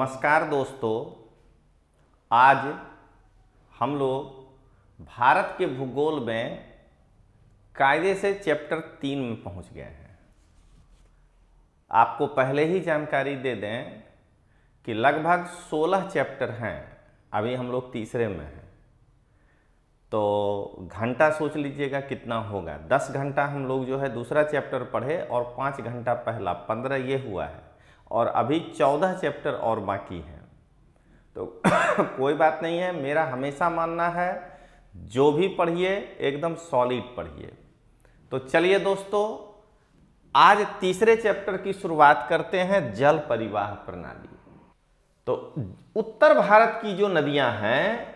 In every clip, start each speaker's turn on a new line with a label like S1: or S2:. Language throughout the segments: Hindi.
S1: नमस्कार दोस्तों, आज हम लोग भारत के भूगोल में कायदे से चैप्टर 3 में पहुंच गए हैं। आपको पहले ही जानकारी दे दें कि लगभग 16 चैप्टर हैं, अभी हम लोग तीसरे में हैं। तो घंटा सोच लीजिएगा कितना होगा। 10 घंटा हम लोग जो है दूसरा चैप्टर पढ़े और 5 घंटा पहला, 15 ये हुआ है और अभी 14 चैप्टर और बाकी हैं। तो कोई बात नहीं है, मेरा हमेशा मानना है जो भी पढ़िए एकदम सॉलिड पढ़िए। तो चलिए दोस्तों, आज तीसरे चैप्टर की शुरुआत करते हैं, जल परिवाह प्रणाली। तो उत्तर भारत की जो नदियां हैं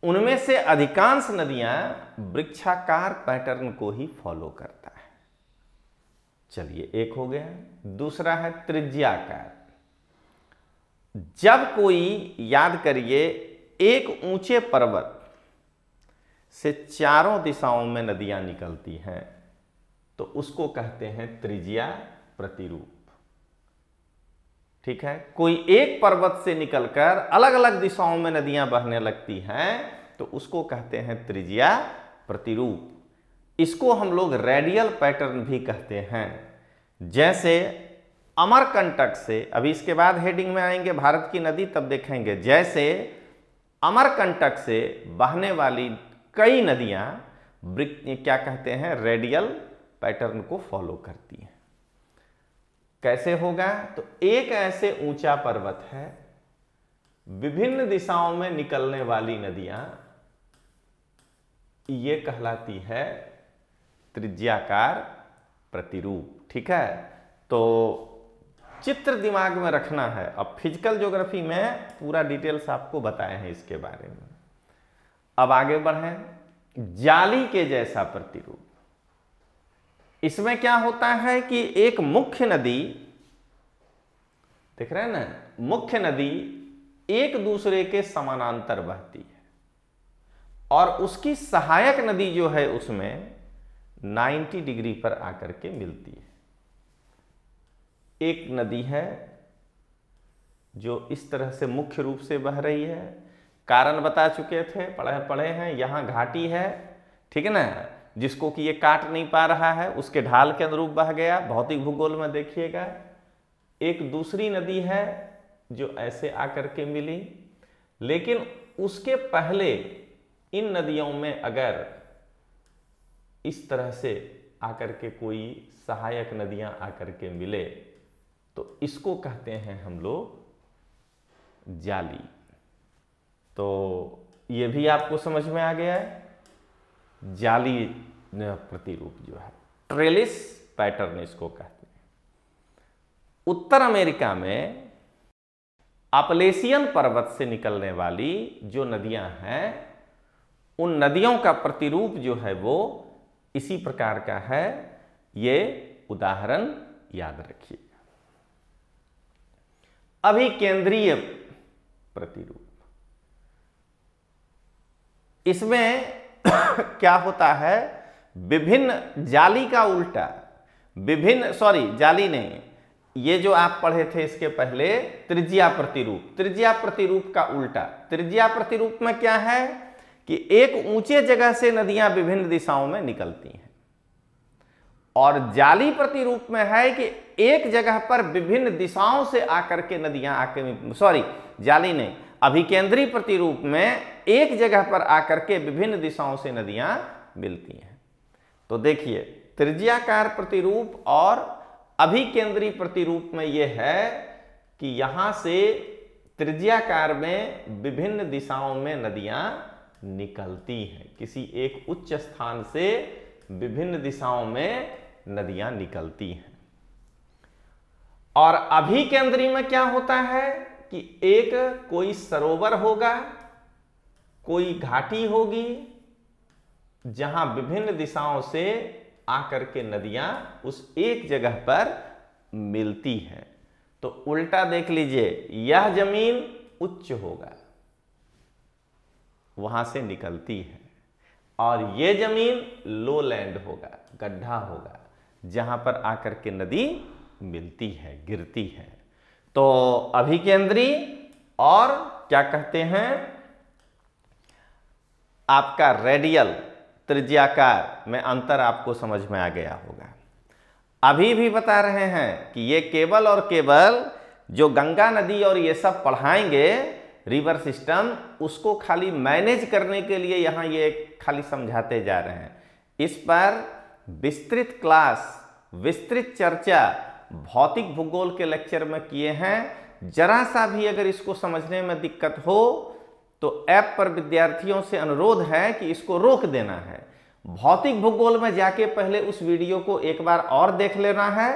S1: उनमें से अधिकांश नदियां वृक्षाकार पैटर्न को ही फॉलो करता है। चलिए, एक हो गया। दूसरा है त्रिज्याकार। जब कोई, याद करिए, एक ऊंचे पर्वत से चारों दिशाओं में नदियां निकलती हैं तो उसको कहते हैं त्रिज्या प्रतिरूप। ठीक है, कोई एक पर्वत से निकलकर अलग अलग दिशाओं में नदियां बहने लगती हैं तो उसको कहते हैं त्रिज्या प्रतिरूप। इसको हम लोग रेडियल पैटर्न भी कहते हैं। जैसे अमरकंटक से, अभी इसके बाद हेडिंग में आएंगे भारत की नदी, तब देखेंगे। जैसे अमरकंटक से बहने वाली कई नदियां क्या कहते हैं, रेडियल पैटर्न को फॉलो करती हैं। कैसे होगा? तो एक ऐसे ऊंचा पर्वत है, विभिन्न दिशाओं में निकलने वाली नदियां, ये कहलाती है त्रिज्याकार प्रतिरूप। ठीक है, तो चित्र दिमाग में रखना है। अब फिजिकल ज्योग्राफी में पूरा डिटेल्स आपको बताए हैं इसके बारे में। अब आगे बढ़ें। जाली के जैसा प्रतिरूप। इसमें क्या होता है कि एक मुख्य नदी, देख रहे हैं ना, मुख्य नदी एक दूसरे के समानांतर बहती है और उसकी सहायक नदी जो है उसमें 90 डिग्री पर आकर के मिलती है। एक नदी है जो इस तरह से मुख्य रूप से बह रही है, कारण बता चुके थे, पढ़े हैं। यहां घाटी है, ठीक है ना, जिसको कि ये काट नहीं पा रहा है, उसके ढाल के अनुरूप बह गया। भौतिक भूगोल में देखिएगा। एक दूसरी नदी है जो ऐसे आकर के मिली, लेकिन उसके पहले इन नदियों में अगर इस तरह से आकर के कोई सहायक नदियां आकर के मिले तो इसको कहते हैं हम लोग जाली। तो ये भी आपको समझ में आ गया है। जाली प्रतिरूप जो है ट्रेलिस पैटर्न इसको कहते हैं। उत्तर अमेरिका में अपलेशियन पर्वत से निकलने वाली जो नदियां हैं, उन नदियों का प्रतिरूप जो है वो इसी प्रकार का है। ये उदाहरण याद रखिए। अभिकेंद्रीय प्रतिरूप, इसमें क्या होता है, विभिन्न जाली का उल्टा, जाली नहीं, ये जो आप पढ़े थे इसके पहले, त्रिज्या प्रतिरूप। त्रिज्या प्रतिरूप का उल्टा। त्रिज्या प्रतिरूप में क्या है कि एक ऊंचे जगह से नदियां विभिन्न दिशाओं में निकलती हैं, और जाली प्रतिरूप में है कि एक जगह पर विभिन्न दिशाओं से आकर के नदियां जाली नहीं, अभिकेंद्री प्रतिरूप में एक जगह पर आकर के विभिन्न दिशाओं से नदियां मिलती हैं। तो देखिए, त्रिज्याकार प्रतिरूप और अभिकेंद्री प्रतिरूप में यह है कि यहां से त्रिज्याकार में विभिन्न दिशाओं में नदियां निकलती हैं। किसी एक उच्च स्थान से विभिन्न दिशाओं में नदियां निकलती हैं। और अभिकेंद्री में क्या होता है कि एक कोई सरोवर होगा, कोई घाटी होगी, जहां विभिन्न दिशाओं से आकर के नदियां उस एक जगह पर मिलती हैं। तो उल्टा देख लीजिए, यह जमीन उच्च होगा, वहां से निकलती है, और यह जमीन लो लैंड होगा, गड्ढा होगा, जहां पर आकर के नदी मिलती है, गिरती है। तो अभिकेंद्री और क्या कहते हैं आपका रेडियल त्रिज्याकार में अंतर आपको समझ में आ गया होगा। अभी भी बता रहे हैं कि ये केवल और केवल जो गंगा नदी और ये सब पढ़ाएंगे रिवर सिस्टम, उसको खाली मैनेज करने के लिए यहाँ ये खाली समझाते जा रहे हैं। इस पर विस्तृत क्लास, विस्तृत चर्चा भौतिक भूगोल के लेक्चर में किए हैं। जरा सा भी अगर इसको समझने में दिक्कत हो तो ऐप पर विद्यार्थियों से अनुरोध है कि इसको रोक देना है। भौतिक भूगोल में जाके पहले उस वीडियो को एक बार और देख लेना है,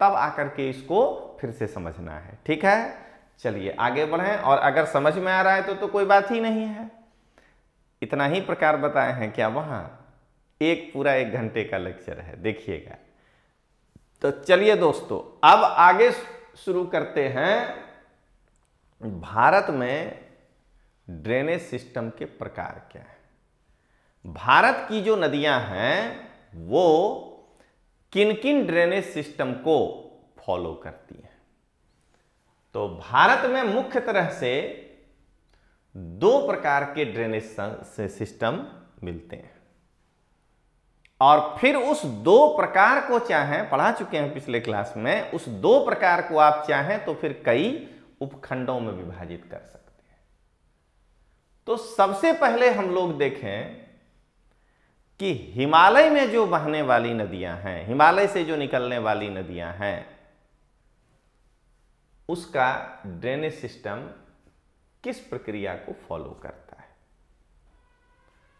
S1: तब आकर के इसको फिर से समझना है। ठीक है, चलिए आगे बढ़ें। और अगर समझ में आ रहा है तो कोई बात ही नहीं है। इतना ही प्रकार बताए हैं क्या वहां? एक पूरा 1 घंटे का लेक्चर है, देखिएगा। तो चलिए दोस्तों, अब आगे शुरू करते हैं। भारत में ड्रेनेज सिस्टम के प्रकार क्या है? भारत की जो नदियां हैं वो किन किन ड्रेनेज सिस्टम को फॉलो करती हैं? तो भारत में मुख्य तरह से 2 प्रकार के ड्रेनेज सिस्टम मिलते हैं, और फिर उस 2 प्रकार को चाहें, पढ़ा चुके हैं पिछले क्लास में, उस 2 प्रकार को आप चाहें तो फिर कई उपखंडों में विभाजित कर सकते हैं। तो सबसे पहले हम लोग देखें कि हिमालय में जो बहने वाली नदियां हैं, हिमालय से जो निकलने वाली नदियां हैं, उसका ड्रेनेज सिस्टम किस प्रक्रिया को फॉलो करता है?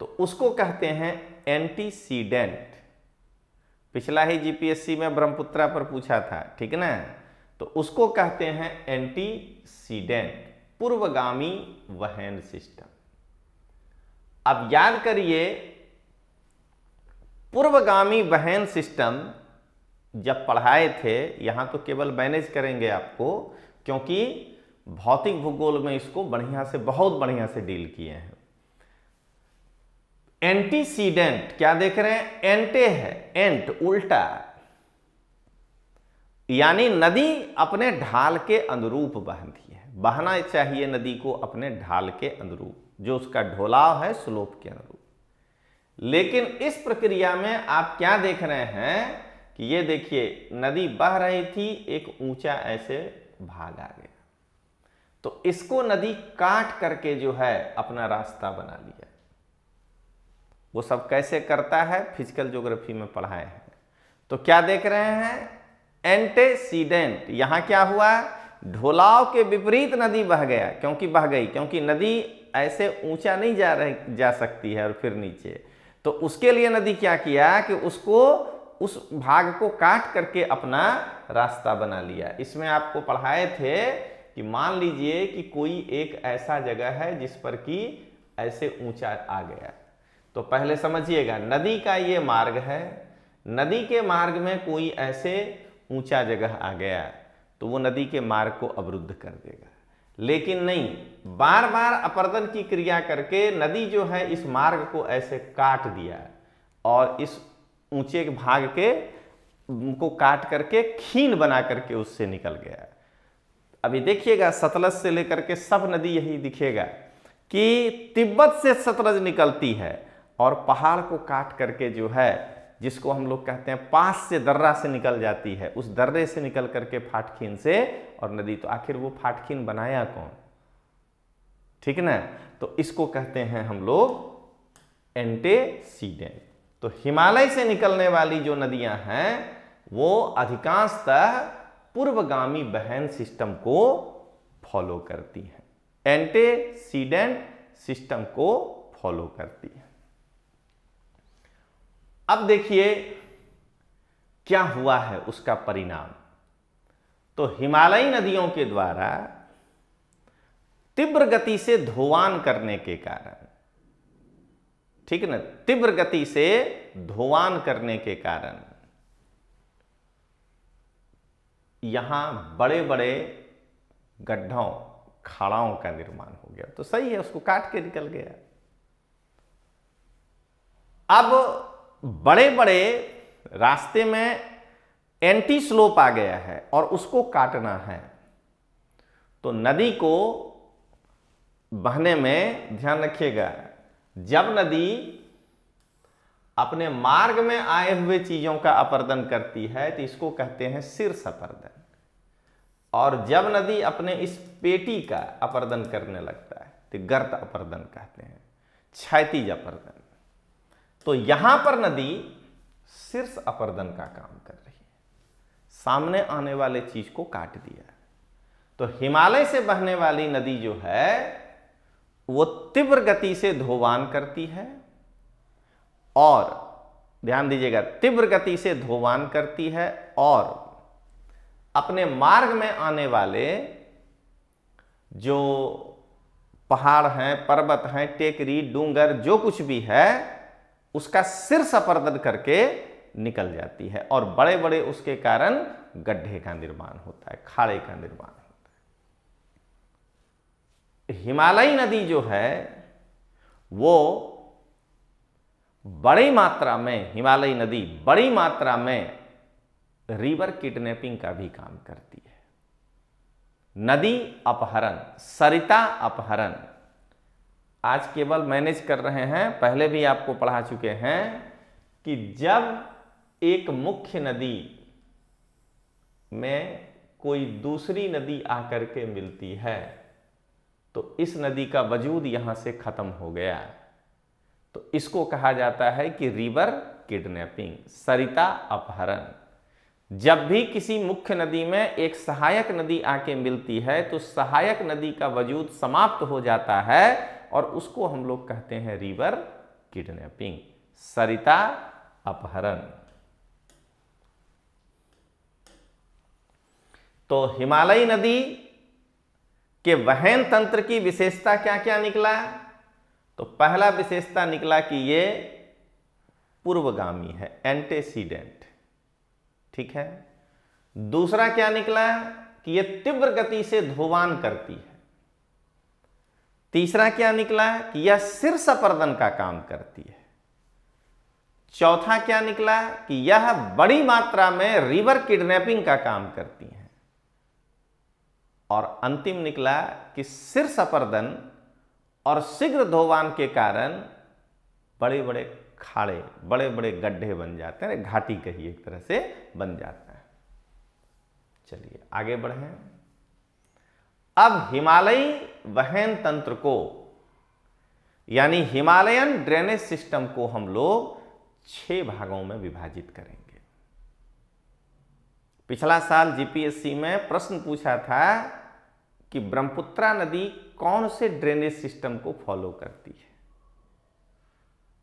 S1: तो उसको कहते हैं एंटीसीडेंट। पिछला ही जीपीएससी में ब्रह्मपुत्रा पर पूछा था, ठीक ना? तो उसको कहते हैं एंटीसीडेंट, पूर्वगामी वहन सिस्टम। अब याद करिए, पूर्वगामी वहन सिस्टम जब पढ़ाए थे, यहां तो केवल मैनेज करेंगे आपको, क्योंकि भौतिक भूगोल में इसको बढ़िया से, बहुत बढ़िया से डील किए हैं। एंटीसीडेंट क्या देख रहे हैं? एंटे है, एंट उल्टा, यानी नदी अपने ढाल के अनुरूप बहती है। बहना चाहिए नदी को अपने ढाल के अनुरूप, जो उसका ढोलाव है स्लोप के अनुरूप। लेकिन इस प्रक्रिया में आप क्या देख रहे हैं कि ये देखिए, नदी बह रही थी, एक ऊंचा ऐसे भाग आ गया, तो इसको नदी काट करके जो है अपना रास्ता बना लिया। वो सब कैसे करता है फिजिकल ज्योग्राफी में पढ़ाए हैं। तो क्या देख रहे हैं? एंटेसीडेंट। यहां क्या हुआ? ढोलाव के विपरीत नदी बह गया, क्योंकि नदी ऐसे ऊंचा नहीं जा सकती है और फिर नीचे। तो उसके लिए नदी क्या किया कि उसको, उस भाग को काट करके अपना रास्ता बना लिया। इसमें आपको पढ़ाए थे कि मान लीजिए कि कोई एक ऐसा जगह है जिस पर कि ऐसे ऊंचा आ गया, तो पहले समझिएगा, नदी का ये मार्ग है, नदी के मार्ग में कोई ऐसे ऊंचा जगह आ गया तो वो नदी के मार्ग को अवरुद्ध कर देगा। लेकिन नहीं, बार बार अपर्दन की क्रिया करके नदी जो है इस मार्ग को ऐसे काट दिया और इस ऊंचे भाग के को काट करके खीन बना करके उससे निकल गया। अभी देखिएगा, सतलज से लेकर के सब नदी यही दिखेगा कि तिब्बत से सतलज निकलती है और पहाड़ को काट करके जो है, जिसको हम लोग कहते हैं पास से, दर्रा से निकल जाती है, उस दर्रे से निकल करके फाटखीन से और नदी। तो आखिर वो फाटखीन बनाया कौन? ठीक ना? तो इसको कहते हैं हम लोग एंटेसीडेंट। तो हिमालय से निकलने वाली जो नदियां हैं वो अधिकांशतः पूर्वगामी वहन सिस्टम को फॉलो करती हैं, एंटेसीडेंट सिस्टम को फॉलो करती है। अब देखिए क्या हुआ है उसका परिणाम। तो हिमालयी नदियों के द्वारा तीव्र गति से धोवान करने के कारण, ठीक है ना, तीव्र गति से धोवान करने के कारण यहां बड़े बड़े गड्ढों, खाड़ाओं का निर्माण हो गया। तो सही है, उसको काट के निकल गया। अब बड़े बड़े रास्ते में एंटी स्लोप आ गया है और उसको काटना है, तो नदी को बहने में ध्यान रखिएगा, जब नदी अपने मार्ग में आए हुए चीजों का अपर्दन करती है तो इसको कहते हैं शीर्ष अपर्दन, और जब नदी अपने इस पेटी का अपर्दन करने लगता है तो गर्त अपर्दन कहते हैं, क्षैतिज अपर्दन। तो यहां पर नदी शीर्ष अपर्दन का काम कर रही है, सामने आने वाले चीज को काट दिया। तो हिमालय से बहने वाली नदी जो है वो तीव्र गति से धोवान करती है, और ध्यान दीजिएगा, तीव्र गति से धोवान करती है और अपने मार्ग में आने वाले जो पहाड़ हैं, पर्वत हैं, टेकरी, डूंगर, जो कुछ भी है उसका शीर्ष अपर्दन करके निकल जाती है, और बड़े बड़े उसके कारण गड्ढे का निर्माण होता है, खाड़े का निर्माण होता है। हिमालयी नदी जो है वो बड़ी मात्रा में, हिमालयी नदी बड़ी मात्रा में रिवर किडनैपिंग का भी काम करती है। नदी अपहरण, सरिता अपहरण आज केवल मैनेज कर रहे हैं, पहले भी आपको पढ़ा चुके हैं कि जब एक मुख्य नदी में कोई दूसरी नदी आकर के मिलती है तो इस नदी का वजूद यहां से खत्म हो गया, तो इसको कहा जाता है कि रिवर किडनैपिंग, सरिता अपहरण। जब भी किसी मुख्य नदी में एक सहायक नदी आके मिलती है तो सहायक नदी का वजूद समाप्त हो जाता है और उसको हम लोग कहते हैं रिवर किडनैपिंग, सरिता अपहरण। तो हिमालयी नदी के वहन तंत्र की विशेषता क्या क्या निकला? तो पहला विशेषता निकला कि ये पूर्वगामी है, एंटेसीडेंट, ठीक है। दूसरा क्या निकला कि ये तीव्र गति से धोवान करती है। तीसरा क्या निकला कि यह शीर्ष अपर्दन का काम करती है। चौथा क्या निकला कि यह बड़ी मात्रा में रिवर किडनैपिंग का काम करती है। और अंतिम निकला कि शीर्ष अपर्दन और शीघ्र धोवान के कारण बड़े बड़े खाड़े, बड़े बड़े गड्ढे बन जाते हैं, घाटी कही एक तरह से बन जाता है। चलिए आगे बढ़ें। अब हिमालयी वहन तंत्र को, यानी हिमालयन ड्रेनेज सिस्टम को हम लोग 6 भागों में विभाजित करेंगे। पिछला साल जीपीएससी में प्रश्न पूछा था कि ब्रह्मपुत्रा नदी कौन से ड्रेनेज सिस्टम को फॉलो करती है,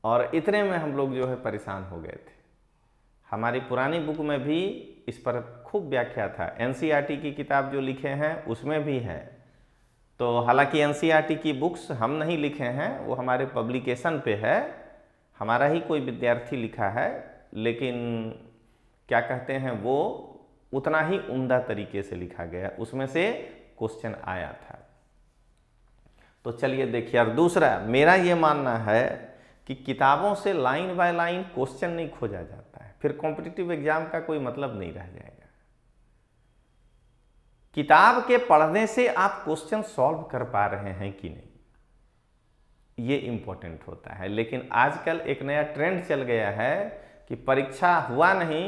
S1: और इतने में हम लोग जो है परेशान हो गए थे। हमारी पुरानी बुक में भी इस पर खूब व्याख्या था, एनसीईआरटी की किताब जो लिखे हैं उसमें भी है। तो हालांकि एनसीईआरटी की बुक्स हम नहीं लिखे हैं, वो हमारे पब्लिकेशन पे है, हमारा ही कोई विद्यार्थी लिखा है, लेकिन क्या कहते हैं वो उतना ही उम्दा तरीके से लिखा गया, उसमें से क्वेश्चन आया था। तो चलिए देखिए। और दूसरा मेरा ये मानना है कि किताबों से लाइन बाय लाइन क्वेश्चन नहीं खोजा जाता है, फिर कॉम्पिटिटिव एग्जाम का कोई मतलब नहीं रह जाएगा। किताब के पढ़ने से आप क्वेश्चन सॉल्व कर पा रहे हैं कि नहीं, ये इंपॉर्टेंट होता है। लेकिन आजकल एक नया ट्रेंड चल गया है कि परीक्षा हुआ नहीं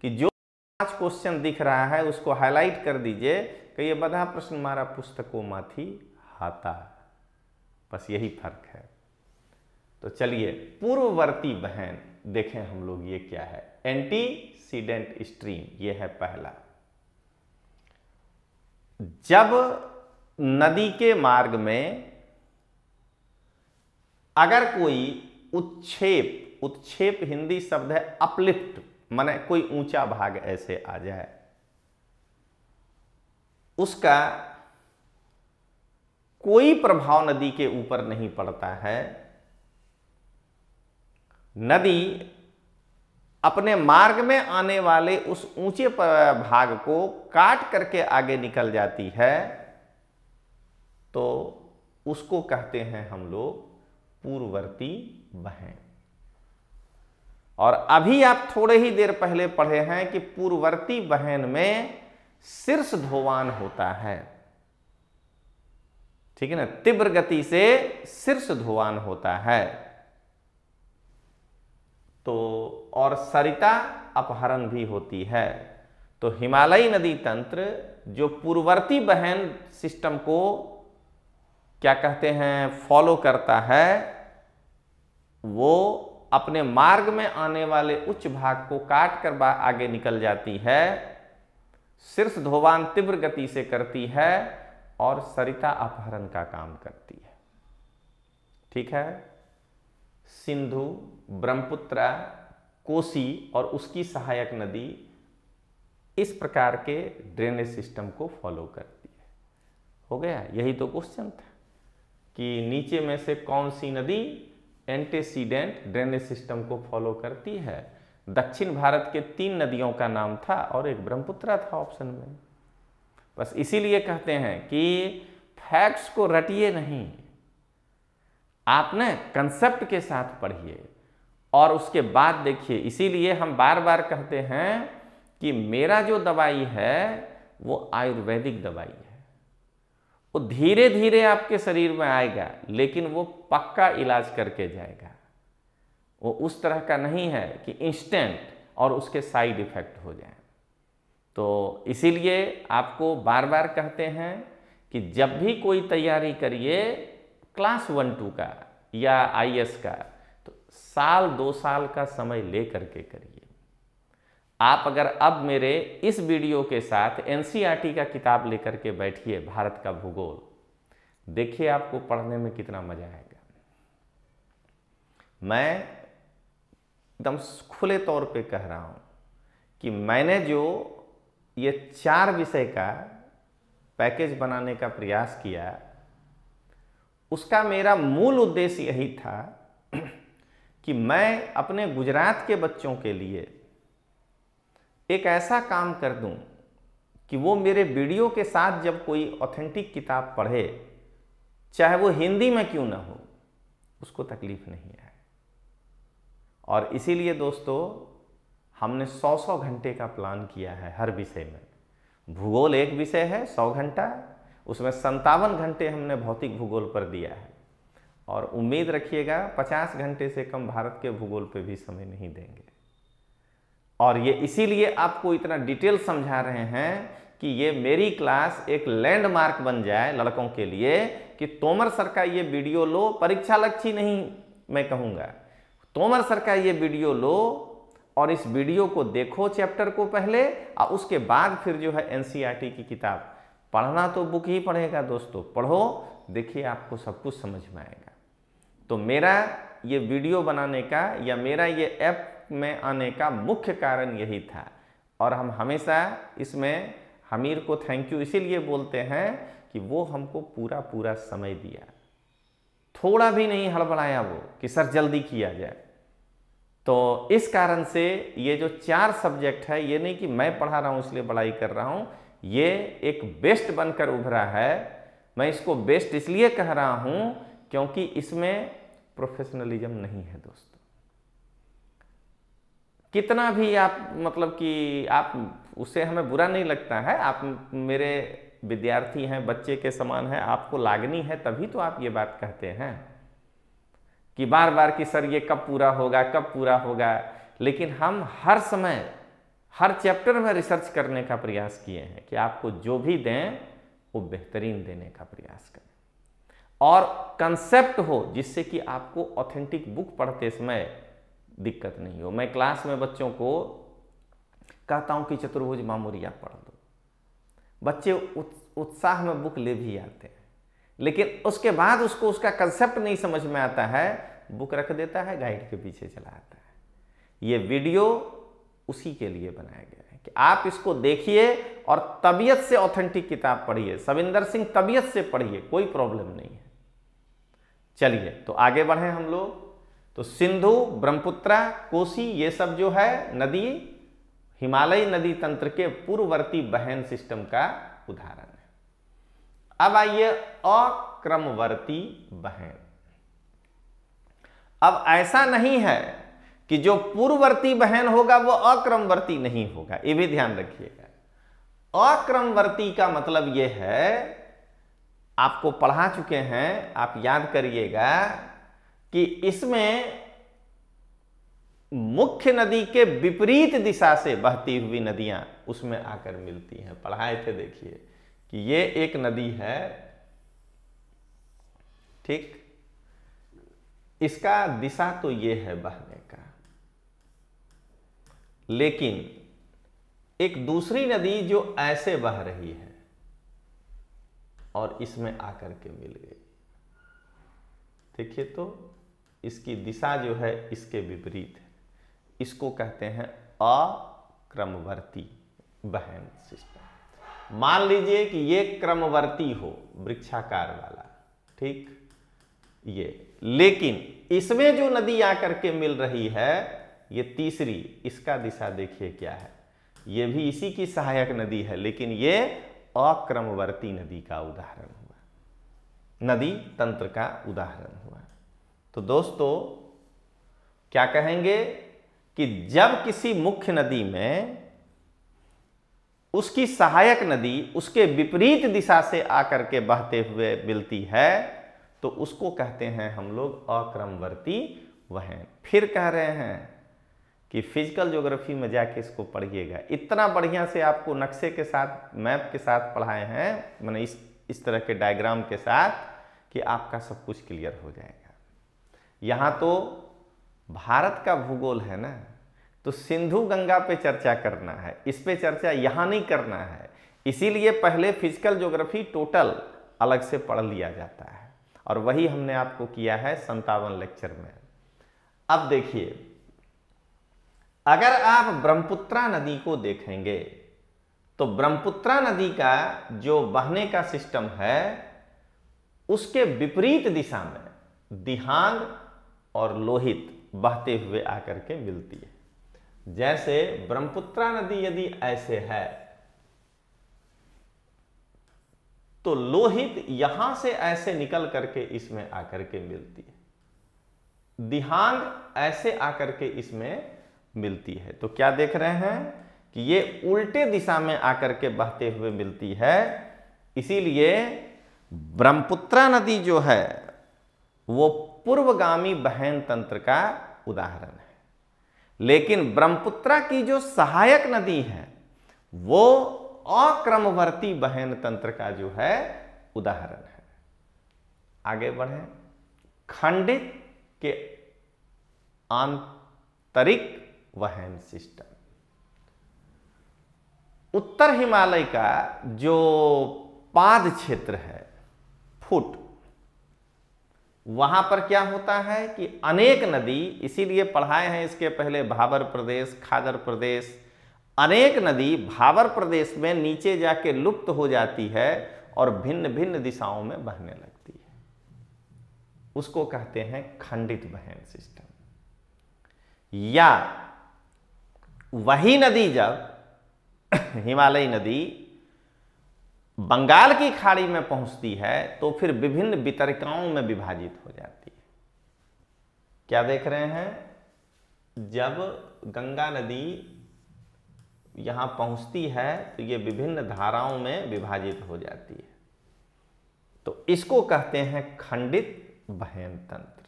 S1: कि जो 5 क्वेश्चन दिख रहा है उसको हाईलाइट कर दीजिए कि ये बधा प्रश्न मारा पुस्तकों माथी हाथा, बस यही फर्क है। तो चलिए पूर्ववर्ती वहन देखें हम लोग, ये क्या है? एंटीसीडेंट स्ट्रीम, ये है पहला। जब नदी के मार्ग में अगर कोई उत्क्षेप, उत्क्षेप हिंदी शब्द है अपलिफ्ट, माने कोई ऊंचा भाग ऐसे आ जाए, उसका कोई प्रभाव नदी के ऊपर नहीं पड़ता है, नदी अपने मार्ग में आने वाले उस ऊंचे भाग को काट करके आगे निकल जाती है, तो उसको कहते हैं हम लोग पूर्ववर्ती वहन। और अभी आप थोड़े ही देर पहले पढ़े हैं कि पूर्ववर्ती वहन में शीर्ष धोवान होता है। ठीक है ना, तीव्र गति से शीर्ष ध्रुवान होता है। तो और सरिता अपहरण भी होती है। तो हिमालयी नदी तंत्र जो पूर्ववर्ती वहन सिस्टम को क्या कहते हैं फॉलो करता है, वो अपने मार्ग में आने वाले उच्च भाग को काट कर आगे निकल जाती है, शीर्ष ध्रुवान तीव्र गति से करती है और सरिता अपहरण का काम करती है। ठीक है। सिंधु, ब्रह्मपुत्र, कोसी और उसकी सहायक नदी इस प्रकार के ड्रेनेज सिस्टम को फॉलो करती है। हो गया, यही तो क्वेश्चन था कि नीचे में से कौन सी नदी एंटीसीडेंट ड्रेनेज सिस्टम को फॉलो करती है। दक्षिण भारत के 3 नदियों का नाम था और एक ब्रह्मपुत्र था ऑप्शन में। बस इसीलिए कहते हैं कि फैक्ट्स को रटिए नहीं, आपने कंसेप्ट के साथ पढ़िए और उसके बाद देखिए। इसीलिए हम बार बार कहते हैं कि मेरा जो दवाई है वो आयुर्वेदिक दवाई है, वो धीरे धीरे आपके शरीर में आएगा लेकिन वो पक्का इलाज करके जाएगा। वो उस तरह का नहीं है कि इंस्टेंट और उसके साइड इफेक्ट हो जाए। तो इसीलिए आपको बार बार कहते हैं कि जब भी कोई तैयारी करिए क्लास 1-2 का या IAS का, तो 1-2 साल का समय ले करके करिए। आप अगर अब मेरे इस वीडियो के साथ NCERT का किताब लेकर के बैठिए, भारत का भूगोल, देखिए आपको पढ़ने में कितना मजा आएगा। मैं एकदम खुले तौर पे कह रहा हूं कि मैंने जो ये 4 विषय का पैकेज बनाने का प्रयास किया, उसका मेरा मूल उद्देश्य यही था कि मैं अपने गुजरात के बच्चों के लिए एक ऐसा काम कर दूं कि वो मेरे वीडियो के साथ जब कोई ऑथेंटिक किताब पढ़े, चाहे वो हिंदी में क्यों ना हो, उसको तकलीफ नहीं आए। और इसीलिए दोस्तों हमने 100 घंटे का प्लान किया है हर विषय में। भूगोल एक विषय है 100 घंटा, उसमें 57 घंटे हमने भौतिक भूगोल पर दिया है और उम्मीद रखिएगा 50 घंटे से कम भारत के भूगोल पे भी समय नहीं देंगे। और ये इसीलिए आपको इतना डिटेल समझा रहे हैं कि ये मेरी क्लास एक लैंडमार्क बन जाए लड़कों के लिए कि तोमर सर का ये वीडियो लो, परीक्षा लक्ष्य नहीं मैं कहूँगा, तोमर सर का ये वीडियो लो और इस वीडियो को देखो चैप्टर को पहले और उसके बाद फिर जो है NCERT की किताब पढ़ना। तो बुक ही पढ़ेगा दोस्तों, पढ़ो, देखिए आपको सब कुछ समझ में आएगा। तो मेरा ये वीडियो बनाने का या मेरा ये ऐप में आने का मुख्य कारण यही था और हम हमेशा इसमें हमीर को थैंक यू इसीलिए बोलते हैं कि वो हमको पूरा समय दिया, थोड़ा भी नहीं हड़बड़ाया वो कि सर जल्दी किया जाए। तो इस कारण से ये जो 4 सब्जेक्ट है, ये नहीं कि मैं पढ़ा रहा हूँ इसलिए बड़ाई कर रहा हूँ, ये एक बेस्ट बनकर उभरा है। मैं इसको बेस्ट इसलिए कह रहा हूँ क्योंकि इसमें प्रोफेशनलिज्म नहीं है दोस्तों। कितना भी आप मतलब कि आप उससे हमें बुरा नहीं लगता है, आप मेरे विद्यार्थी हैं, बच्चे के समान हैं, आपको लागनी है तभी तो आप ये बात कहते हैं कि बार बार कि सर ये कब पूरा होगा, कब पूरा होगा। लेकिन हम हर समय हर चैप्टर में रिसर्च करने का प्रयास किए हैं कि आपको जो भी दें वो बेहतरीन देने का प्रयास करें और कंसेप्ट हो जिससे कि आपको ऑथेंटिक बुक पढ़ते समय दिक्कत नहीं हो। मैं क्लास में बच्चों को कहता हूं कि चतुर्भुज मामूरिया पढ़ दो, बच्चे उत्साह में बुक ले भी आते हैं, लेकिन उसके बाद उसको उसका कंसेप्ट नहीं समझ में आता है, बुक रख देता है, गाइड के पीछे चला आता है। ये वीडियो उसी के लिए बनाया गया है कि आप इसको देखिए और तबीयत से ऑथेंटिक किताब पढ़िए, सविंदर सिंह तबीयत से पढ़िए, कोई प्रॉब्लम नहीं है। चलिए तो आगे बढ़े हम लोग। तो सिंधु, ब्रह्मपुत्र, कोसी ये सब जो है नदी हिमालयी नदी तंत्र के पूर्ववर्ती वहन सिस्टम का उदाहरण है। अब आइए अक्रमवर्ती वहन। अब ऐसा नहीं है कि जो पूर्ववर्ती वहन होगा वो अक्रमवर्ती नहीं होगा, ये भी ध्यान रखिएगा। अक्रमवर्ती का मतलब यह है आपको पढ़ा चुके हैं, आप याद करिएगा कि इसमें मुख्य नदी के विपरीत दिशा से बहती हुई नदियां उसमें आकर मिलती हैं। पढ़ाए थे, देखिए कि ये एक नदी है, ठीक, इसका दिशा तो ये है बहने का, लेकिन एक दूसरी नदी जो ऐसे बह रही है और इसमें आकर के मिल गई। देखिए तो इसकी दिशा जो है इसके विपरीत है, इसको कहते हैं अक्रमवर्ती वहन सिस्टम। मान लीजिए कि ये क्रमवर्ती हो, वृक्षाकार वाला, ठीक, ये, लेकिन इसमें जो नदी आकर के मिल रही है ये तीसरी, इसका दिशा देखिए क्या है, ये भी इसी की सहायक नदी है, लेकिन ये अक्रमवर्ती नदी का उदाहरण हुआ, नदी तंत्र का उदाहरण हुआ। तो दोस्तों क्या कहेंगे कि जब किसी मुख्य नदी में उसकी सहायक नदी उसके विपरीत दिशा से आकर के बहते हुए मिलती है तो उसको कहते हैं हम लोग अक्रमवर्ती वहन। फिर कह रहे हैं कि फिजिकल ज्योग्राफी में जाके इसको पढ़िएगा, इतना बढ़िया से आपको नक्शे के साथ, मैप के साथ पढ़ाए हैं, मैंने इस तरह के डायग्राम के साथ, कि आपका सब कुछ क्लियर हो जाएगा। यहाँ तो भारत का भूगोल है ना, तो सिंधु गंगा पे चर्चा करना है, इस पे चर्चा यहाँ नहीं करना है, इसीलिए पहले फिजिकल ज्योग्राफी टोटल अलग से पढ़ लिया जाता है, और वही हमने आपको किया है 57 लेक्चर में। अब देखिए, अगर आप ब्रह्मपुत्रा नदी को देखेंगे तो ब्रह्मपुत्रा नदी का जो बहने का सिस्टम है उसके विपरीत दिशा में दिहांग और लोहित बहते हुए आकर के मिलती है। जैसे ब्रह्मपुत्रा नदी यदि ऐसे है तो लोहित यहां से ऐसे निकल करके इसमें आकर के मिलती है, दिहांग ऐसे आकर के इसमें मिलती है। तो क्या देख रहे हैं कि ये उल्टे दिशा में आकर के बहते हुए मिलती है, इसीलिए ब्रह्मपुत्रा नदी जो है वो पूर्वगामी वहन तंत्र का उदाहरण है, लेकिन ब्रह्मपुत्रा की जो सहायक नदी है वो अक्रमवर्ती वहन तंत्र का जो है उदाहरण है। आगे बढ़ें, खंडित के आंतरिक वहन सिस्टम। उत्तर हिमालय का जो पाद क्षेत्र है, फुट, वहां पर क्या होता है कि अनेक नदी, इसीलिए पढ़ाए हैं इसके पहले भाबर प्रदेश, खादर प्रदेश, अनेक नदी भाबर प्रदेश में नीचे जाके लुप्त हो जाती है और भिन्न भिन्न दिशाओं में बहने लगती है, उसको कहते हैं खंडित वहन सिस्टम। या वही नदी जब हिमालय नदी बंगाल की खाड़ी में पहुंचती है तो फिर विभिन्न वितरकाओं में विभाजित हो जाती है। क्या देख रहे हैं, जब गंगा नदी यहां पहुंचती है तो ये विभिन्न धाराओं में विभाजित हो जाती है, तो इसको कहते हैं खंडित वहन तंत्र।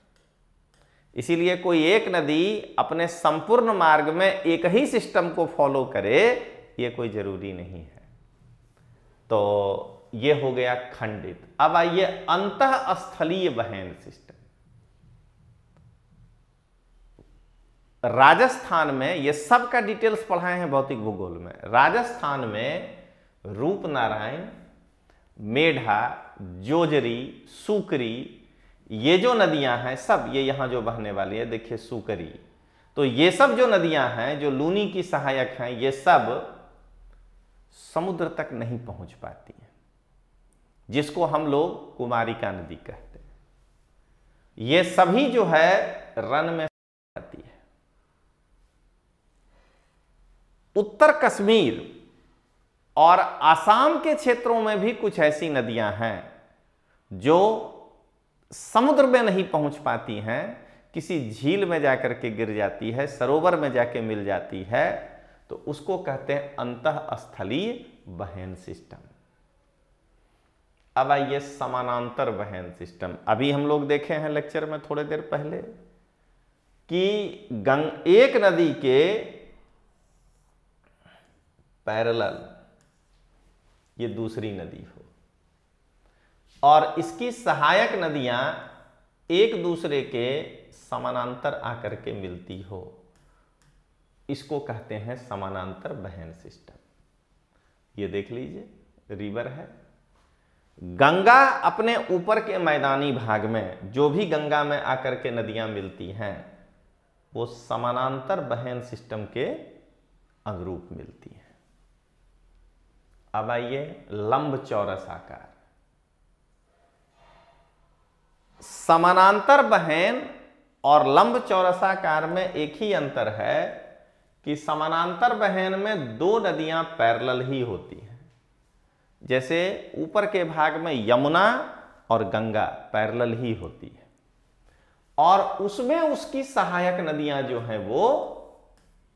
S1: इसीलिए कोई एक नदी अपने संपूर्ण मार्ग में एक ही सिस्टम को फॉलो करे ये कोई जरूरी नहीं है। तो ये हो गया खंडित। अब आइए अंतःस्थलीय वहन सिस्टम। राजस्थान में, ये सब का डिटेल्स पढ़ाए हैं भौतिक भूगोल में, राजस्थान में रूपनारायण, मेढा, जोजरी, सुकरी, ये जो नदियां हैं सब, ये यहां जो बहने वाली है देखिए सुकरी, तो ये सब जो नदियां हैं जो लूनी की सहायक हैं ये सब समुद्र तक नहीं पहुंच पाती हैं, जिसको हम लोग कुमारिका नदी कहते हैं। ये सभी जो है रन में आती है। उत्तर कश्मीर और आसाम के क्षेत्रों में भी कुछ ऐसी नदियां हैं जो समुद्र में नहीं पहुंच पाती हैं, किसी झील में जाकर के गिर जाती है, सरोवर में जाके मिल जाती है, तो उसको कहते हैं अंतःस्थलीय वहन सिस्टम। अब आइए समानांतर वहन सिस्टम। अभी हम लोग देखे हैं लेक्चर में थोड़ी देर पहले कि एक नदी के पैरेलल ये दूसरी नदी हो और इसकी सहायक नदियां एक दूसरे के समानांतर आकर के मिलती हो, इसको कहते हैं समानांतर वहन सिस्टम। ये देख लीजिए, रिवर है, गंगा अपने ऊपर के मैदानी भाग में जो भी गंगा में आकर के नदियां मिलती हैं वो समानांतर वहन सिस्टम के अनुरूप मिलती हैं। अब आइए लंब चौरस आकार। समानांतर वहन और लंब चौरसाकार में एक ही अंतर है कि समानांतर वहन में दो नदियां पैरेलल ही होती हैं। जैसे ऊपर के भाग में यमुना और गंगा पैरेलल ही होती है और उसमें उसकी सहायक नदियां जो हैं वो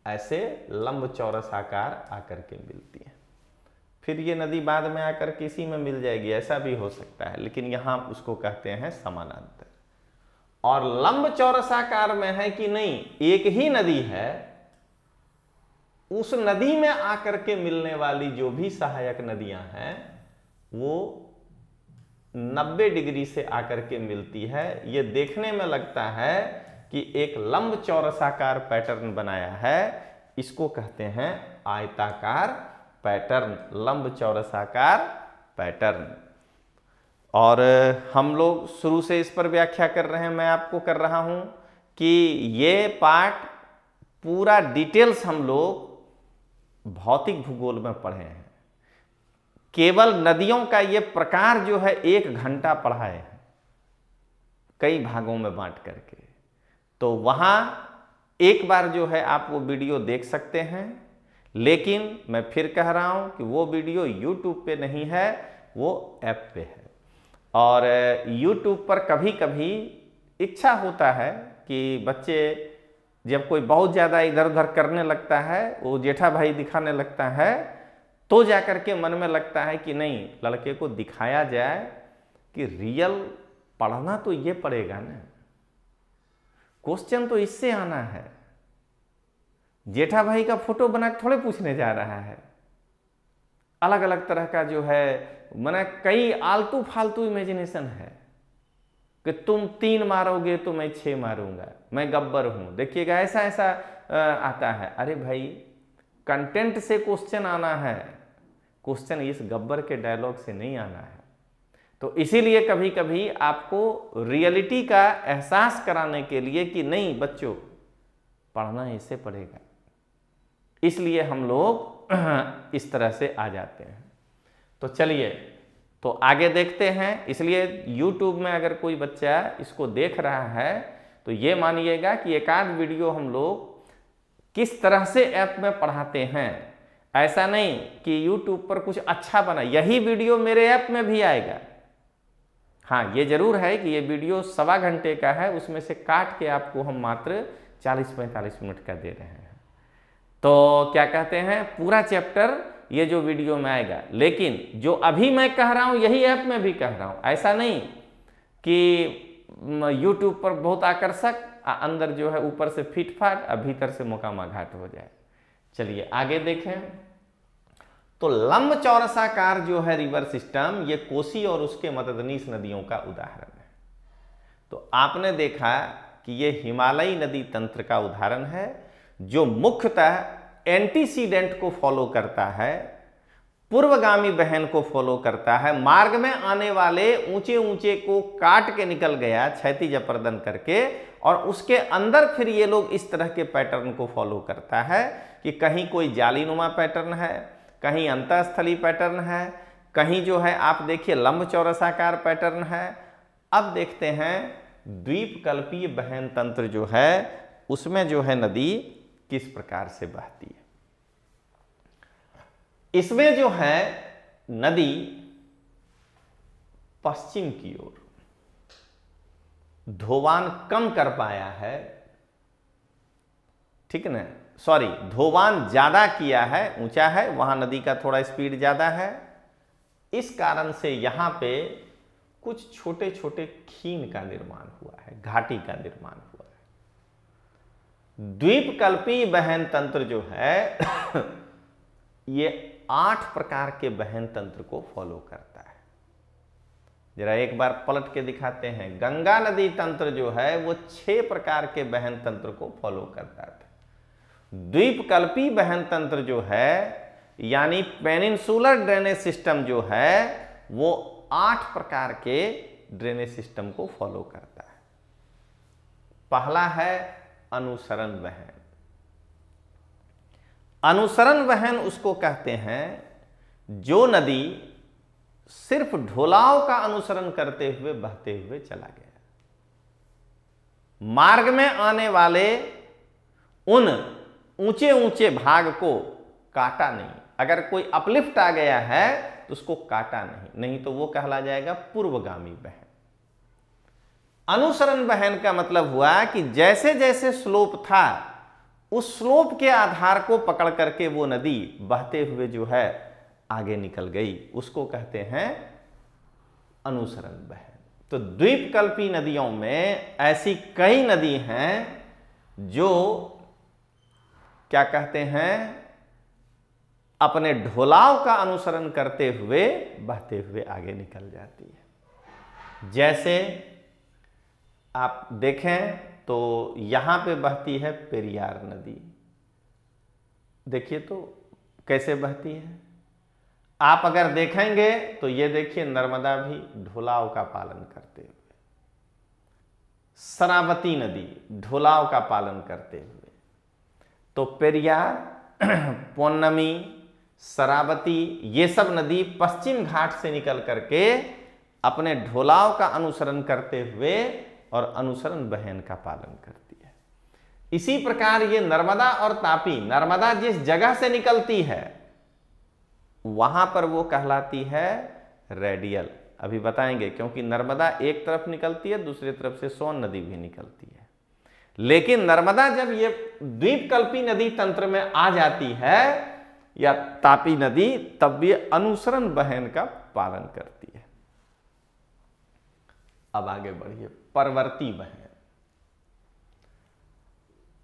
S1: ऐसे लंब चौरसाकार आकर के मिलती हैं। फिर ये नदी बाद में आकर किसी में मिल जाएगी, ऐसा भी हो सकता है, लेकिन यहां उसको कहते हैं समानांतर। और लंब चौरसाकार में है कि नहीं, एक ही नदी है, उस नदी में आकर के मिलने वाली जो भी सहायक नदियां हैं वो 90 डिग्री से आकर के मिलती है। ये देखने में लगता है कि एक लंब चौरसाकार पैटर्न बनाया है, इसको कहते हैं आयताकार पैटर्न, लंब चौरसाकार पैटर्न। और हम लोग शुरू से इस पर व्याख्या कर रहे हैं, मैं आपको कर रहा हूं कि ये पार्ट पूरा डिटेल्स हम लोग भौतिक भूगोल में पढ़े हैं। केवल नदियों का ये प्रकार जो है 1 घंटा पढ़ाए हैं कई भागों में बांट करके, तो वहां एक बार जो है आप वो वीडियो देख सकते हैं। लेकिन मैं फिर कह रहा हूं कि वो वीडियो YouTube पे नहीं है, वो ऐप पे है। और YouTube पर कभी कभी इच्छा होता है कि बच्चे जब कोई बहुत ज़्यादा इधर उधर करने लगता है, वो जेठा भाई दिखाने लगता है, तो जाकर के मन में लगता है कि नहीं, लड़के को दिखाया जाए कि रियल पढ़ना तो ये पड़ेगा ना, क्वेश्चन तो इससे आना है। जेठा भाई का फोटो बना के थोड़े पूछने जा रहा है। अलग अलग तरह का जो है मैंने कई आलतू फालतू इमेजिनेशन है कि तुम 3 मारोगे तो मैं 6 मारूंगा, मैं गब्बर हूं, देखिएगा ऐसा ऐसा आता है। अरे भाई, कंटेंट से क्वेश्चन आना है, क्वेश्चन इस गब्बर के डायलॉग से नहीं आना है। तो इसीलिए कभी कभी आपको रियलिटी का एहसास कराने के लिए कि नहीं बच्चों, पढ़ना इससे पड़ेगा, इसलिए हम लोग इस तरह से आ जाते हैं। तो चलिए, तो आगे देखते हैं। इसलिए YouTube में अगर कोई बच्चा इसको देख रहा है तो ये मानिएगा कि एक आध वीडियो हम लोग किस तरह से ऐप में पढ़ाते हैं। ऐसा नहीं कि YouTube पर कुछ अच्छा बना, यही वीडियो मेरे ऐप में भी आएगा। हाँ, ये जरूर है कि ये वीडियो 1.25 घंटे का है, उसमें से काट के आपको हम मात्र 40-45 मिनट का दे रहे हैं। तो क्या कहते हैं, पूरा चैप्टर ये जो वीडियो में आएगा। लेकिन जो अभी मैं कह रहा हूं यही ऐप में भी कह रहा हूं। ऐसा नहीं कि YouTube पर बहुत आकर्षक, अंदर जो है ऊपर से फिट फाट, भीतर से मोकामा घाट हो जाए। चलिए आगे देखें। तो लंब चौरसाकार जो है रिवर सिस्टम, ये कोसी और उसके मददनीश नदियों का उदाहरण है। तो आपने देखा कि ये हिमालयी नदी तंत्र का उदाहरण है जो मुख्यतः एंटीसीडेंट को फॉलो करता है, पूर्वगामी बहन को फॉलो करता है। मार्ग में आने वाले ऊंचे ऊंचे को काट के निकल गया क्षैतिज अपर्दन करके, और उसके अंदर फिर ये लोग इस तरह के पैटर्न को फॉलो करता है कि कहीं कोई जालीनुमा पैटर्न है, कहीं अंतःस्थली पैटर्न है, कहीं जो है आप देखिए लंब चौरसाकार पैटर्न है। अब देखते हैं द्वीपकल्पीय बहन तंत्र जो है उसमें जो है नदी किस प्रकार से बहती है। इसमें जो है नदी पश्चिम की ओर धोवान कम कर पाया है, ठीक है ना, धोवान ज्यादा किया है, ऊंचा है, वहां नदी का थोड़ा स्पीड ज्यादा है, इस कारण से यहां पे कुछ छोटे छोटे खीन का निर्माण हुआ है, घाटी का निर्माण हुआ है। द्वीपकल्पी वहन तंत्र जो है ये 8 प्रकार के वहन तंत्र को फॉलो करता है। जरा एक बार पलट के दिखाते हैं। गंगा नदी तंत्र जो है वो 6 प्रकार के वहन तंत्र को फॉलो करता था। द्वीपकल्पी वहन तंत्र जो है यानी पेनिनसुलर ड्रेनेज सिस्टम जो है वो 8 प्रकार के ड्रेनेज सिस्टम को फॉलो करता है। पहला है अनुसरण वहन। अनुसरण वहन उसको कहते हैं जो नदी सिर्फ ढोलाव का अनुसरण करते हुए बहते हुए चला गया, मार्ग में आने वाले उन ऊंचे ऊंचे भाग को काटा नहीं। अगर कोई अपलिफ्ट आ गया है तो उसको काटा नहीं तो वो कहला जाएगा पूर्वगामी वहन। अनुसरण वहन का मतलब हुआ कि जैसे जैसे स्लोप था उस स्लोप के आधार को पकड़ करके वो नदी बहते हुए जो है आगे निकल गई, उसको कहते हैं अनुसरण वहन। तो द्वीपकल्पी नदियों में ऐसी कई नदी हैं जो क्या कहते हैं अपने ढोलाव का अनुसरण करते हुए बहते हुए आगे निकल जाती है। जैसे आप देखें तो यहां पे बहती है पेरियार नदी, देखिए तो कैसे बहती है। आप अगर देखेंगे तो ये देखिए नर्मदा भी ढोलाव का पालन करते हुए, शरावती नदी ढोलाव का पालन करते हुए, तो पेरियार, पौन्नमी, शरावती ये सब नदी पश्चिम घाट से निकल करके अपने ढोलाव का अनुसरण करते हुए और अनुसरण वहन का पालन करती है। इसी प्रकार ये नर्मदा और तापी, नर्मदा जिस जगह से निकलती है वहां पर वो कहलाती है रेडियल। अभी बताएंगे, क्योंकि नर्मदा एक तरफ निकलती है, दूसरी तरफ से सोन नदी भी निकलती है। लेकिन नर्मदा जब ये द्वीपकल्पी नदी तंत्र में आ जाती है या तापी नदी, तब ये अनुसरण वहन का पालन करती है। अब आगे बढ़िए, परवर्ती वहन।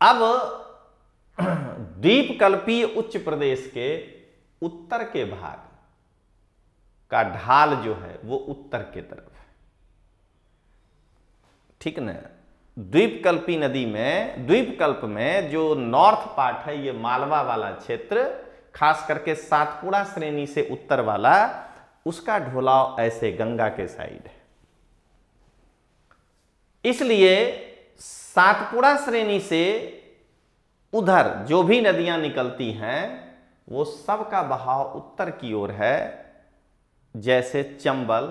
S1: अब द्वीपकल्पी उच्च प्रदेश के उत्तर के भाग का ढाल जो है वो उत्तर के तरफ है, ठीक ना। द्वीपकल्पी नदी में, द्वीपकल्प में जो नॉर्थ पार्ट है, ये मालवा वाला क्षेत्र, खास करके सातपुड़ा श्रेणी से उत्तर वाला, उसका ढोलाव ऐसे गंगा के साइड है। इसलिए सातपुड़ा श्रेणी से उधर जो भी नदियां निकलती हैं वो सब का बहाव उत्तर की ओर है। जैसे चंबल,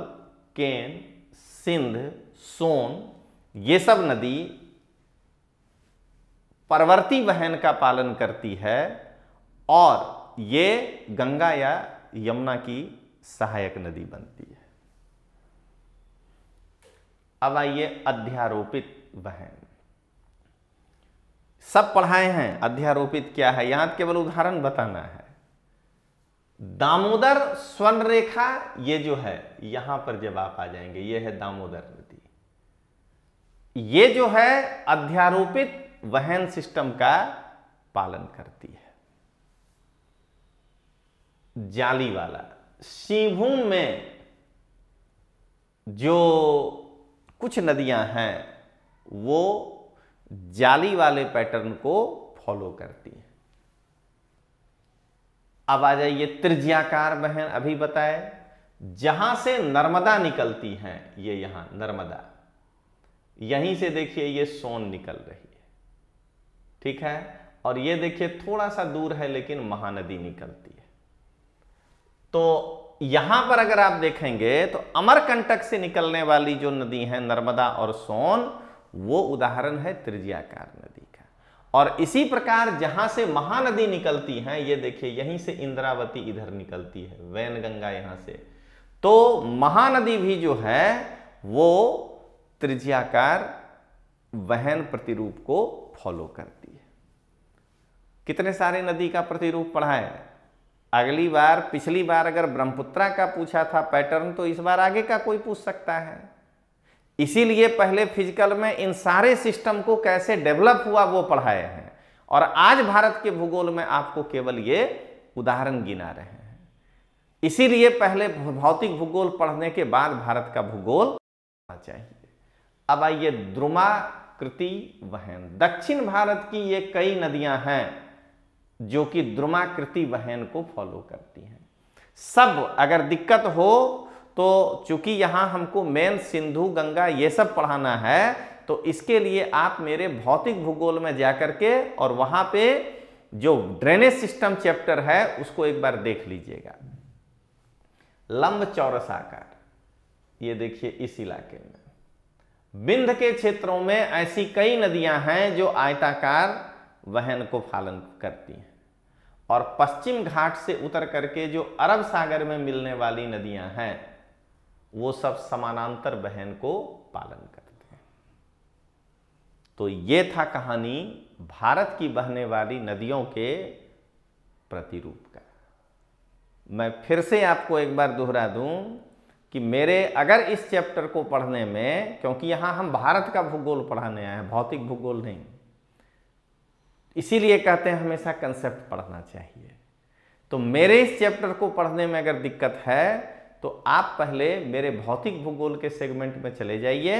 S1: केन, सिंध, सोन, ये सब नदी परवर्ती वहन का पालन करती है और ये गंगा या यमुना की सहायक नदी बनती है। अब आइए अध्यारोपित वहन। सब पढ़ाए हैं अध्यारोपित क्या है, यहां केवल उदाहरण बताना है। दामोदर स्वर्ण रेखा ये जो है, यहां पर जब आप आ जाएंगे, ये है दामोदर नदी, ये जो है अध्यारोपित वहन सिस्टम का पालन करती है। जाली वाला, सिंहभूम में जो कुछ नदियां हैं वो जाली वाले पैटर्न को फॉलो करती है। अब आ जाइए त्रिज्याकार वहन। अभी बताए जहां से नर्मदा निकलती हैं, ये यहां नर्मदा, यहीं से देखिए ये सोन निकल रही है, ठीक है। और ये देखिए थोड़ा सा दूर है लेकिन महानदी निकलती है। तो यहां पर अगर आप देखेंगे तो अमरकंटक से निकलने वाली जो नदी है नर्मदा और सोन, वो उदाहरण है त्रिज्याकार नदी का। और इसी प्रकार जहां से महानदी निकलती हैं, ये देखिए यहीं से इंद्रावती इधर निकलती है, वैनगंगा यहां से, तो महानदी भी जो है वो त्रिज्याकार वहन प्रतिरूप को फॉलो करती है। कितने सारे नदी का प्रतिरूप पढ़ा है? अगली बार, पिछली बार अगर ब्रह्मपुत्रा का पूछा था पैटर्न, तो इस बार आगे का कोई पूछ सकता है। इसीलिए पहले फिजिकल में इन सारे सिस्टम को कैसे डेवलप हुआ वो पढ़ाए हैं, और आज भारत के भूगोल में आपको केवल ये उदाहरण गिना रहे हैं। इसीलिए पहले भौतिक भूगोल पढ़ने के बाद भारत का भूगोल पढ़ना चाहिए। अब आइए द्रुमाकृति वहन। दक्षिण भारत की ये कई नदियां हैं जो कि द्रुमाकृति वहन को फॉलो करती हैं। सब अगर दिक्कत हो तो, चूंकि यहां हमको मेन सिंधु, गंगा ये सब पढ़ाना है, तो इसके लिए आप मेरे भौतिक भूगोल में जाकर के और वहां पे जो ड्रेनेज सिस्टम चैप्टर है उसको एक बार देख लीजिएगा। लंब चौरस आकार, ये देखिए इस इलाके में विंध्य के क्षेत्रों में ऐसी कई नदियां हैं जो आयताकार वहन को पालन करती हैं, और पश्चिम घाट से उतर करके जो अरब सागर में मिलने वाली नदियां हैं वो सब समानांतर वहन को पालन करते हैं। तो ये था कहानी भारत की बहने वाली नदियों के प्रतिरूप का। मैं फिर से आपको एक बार दोहरा दूं कि मेरे अगर इस चैप्टर को पढ़ने में, क्योंकि यहां हम भारत का भूगोल पढ़ाने आए हैं, भौतिक भूगोल नहीं, इसीलिए कहते हैं हमेशा कंसेप्ट पढ़ना चाहिए। तो मेरे इस चैप्टर को पढ़ने में अगर दिक्कत है तो आप पहले मेरे भौतिक भूगोल के सेगमेंट में चले जाइए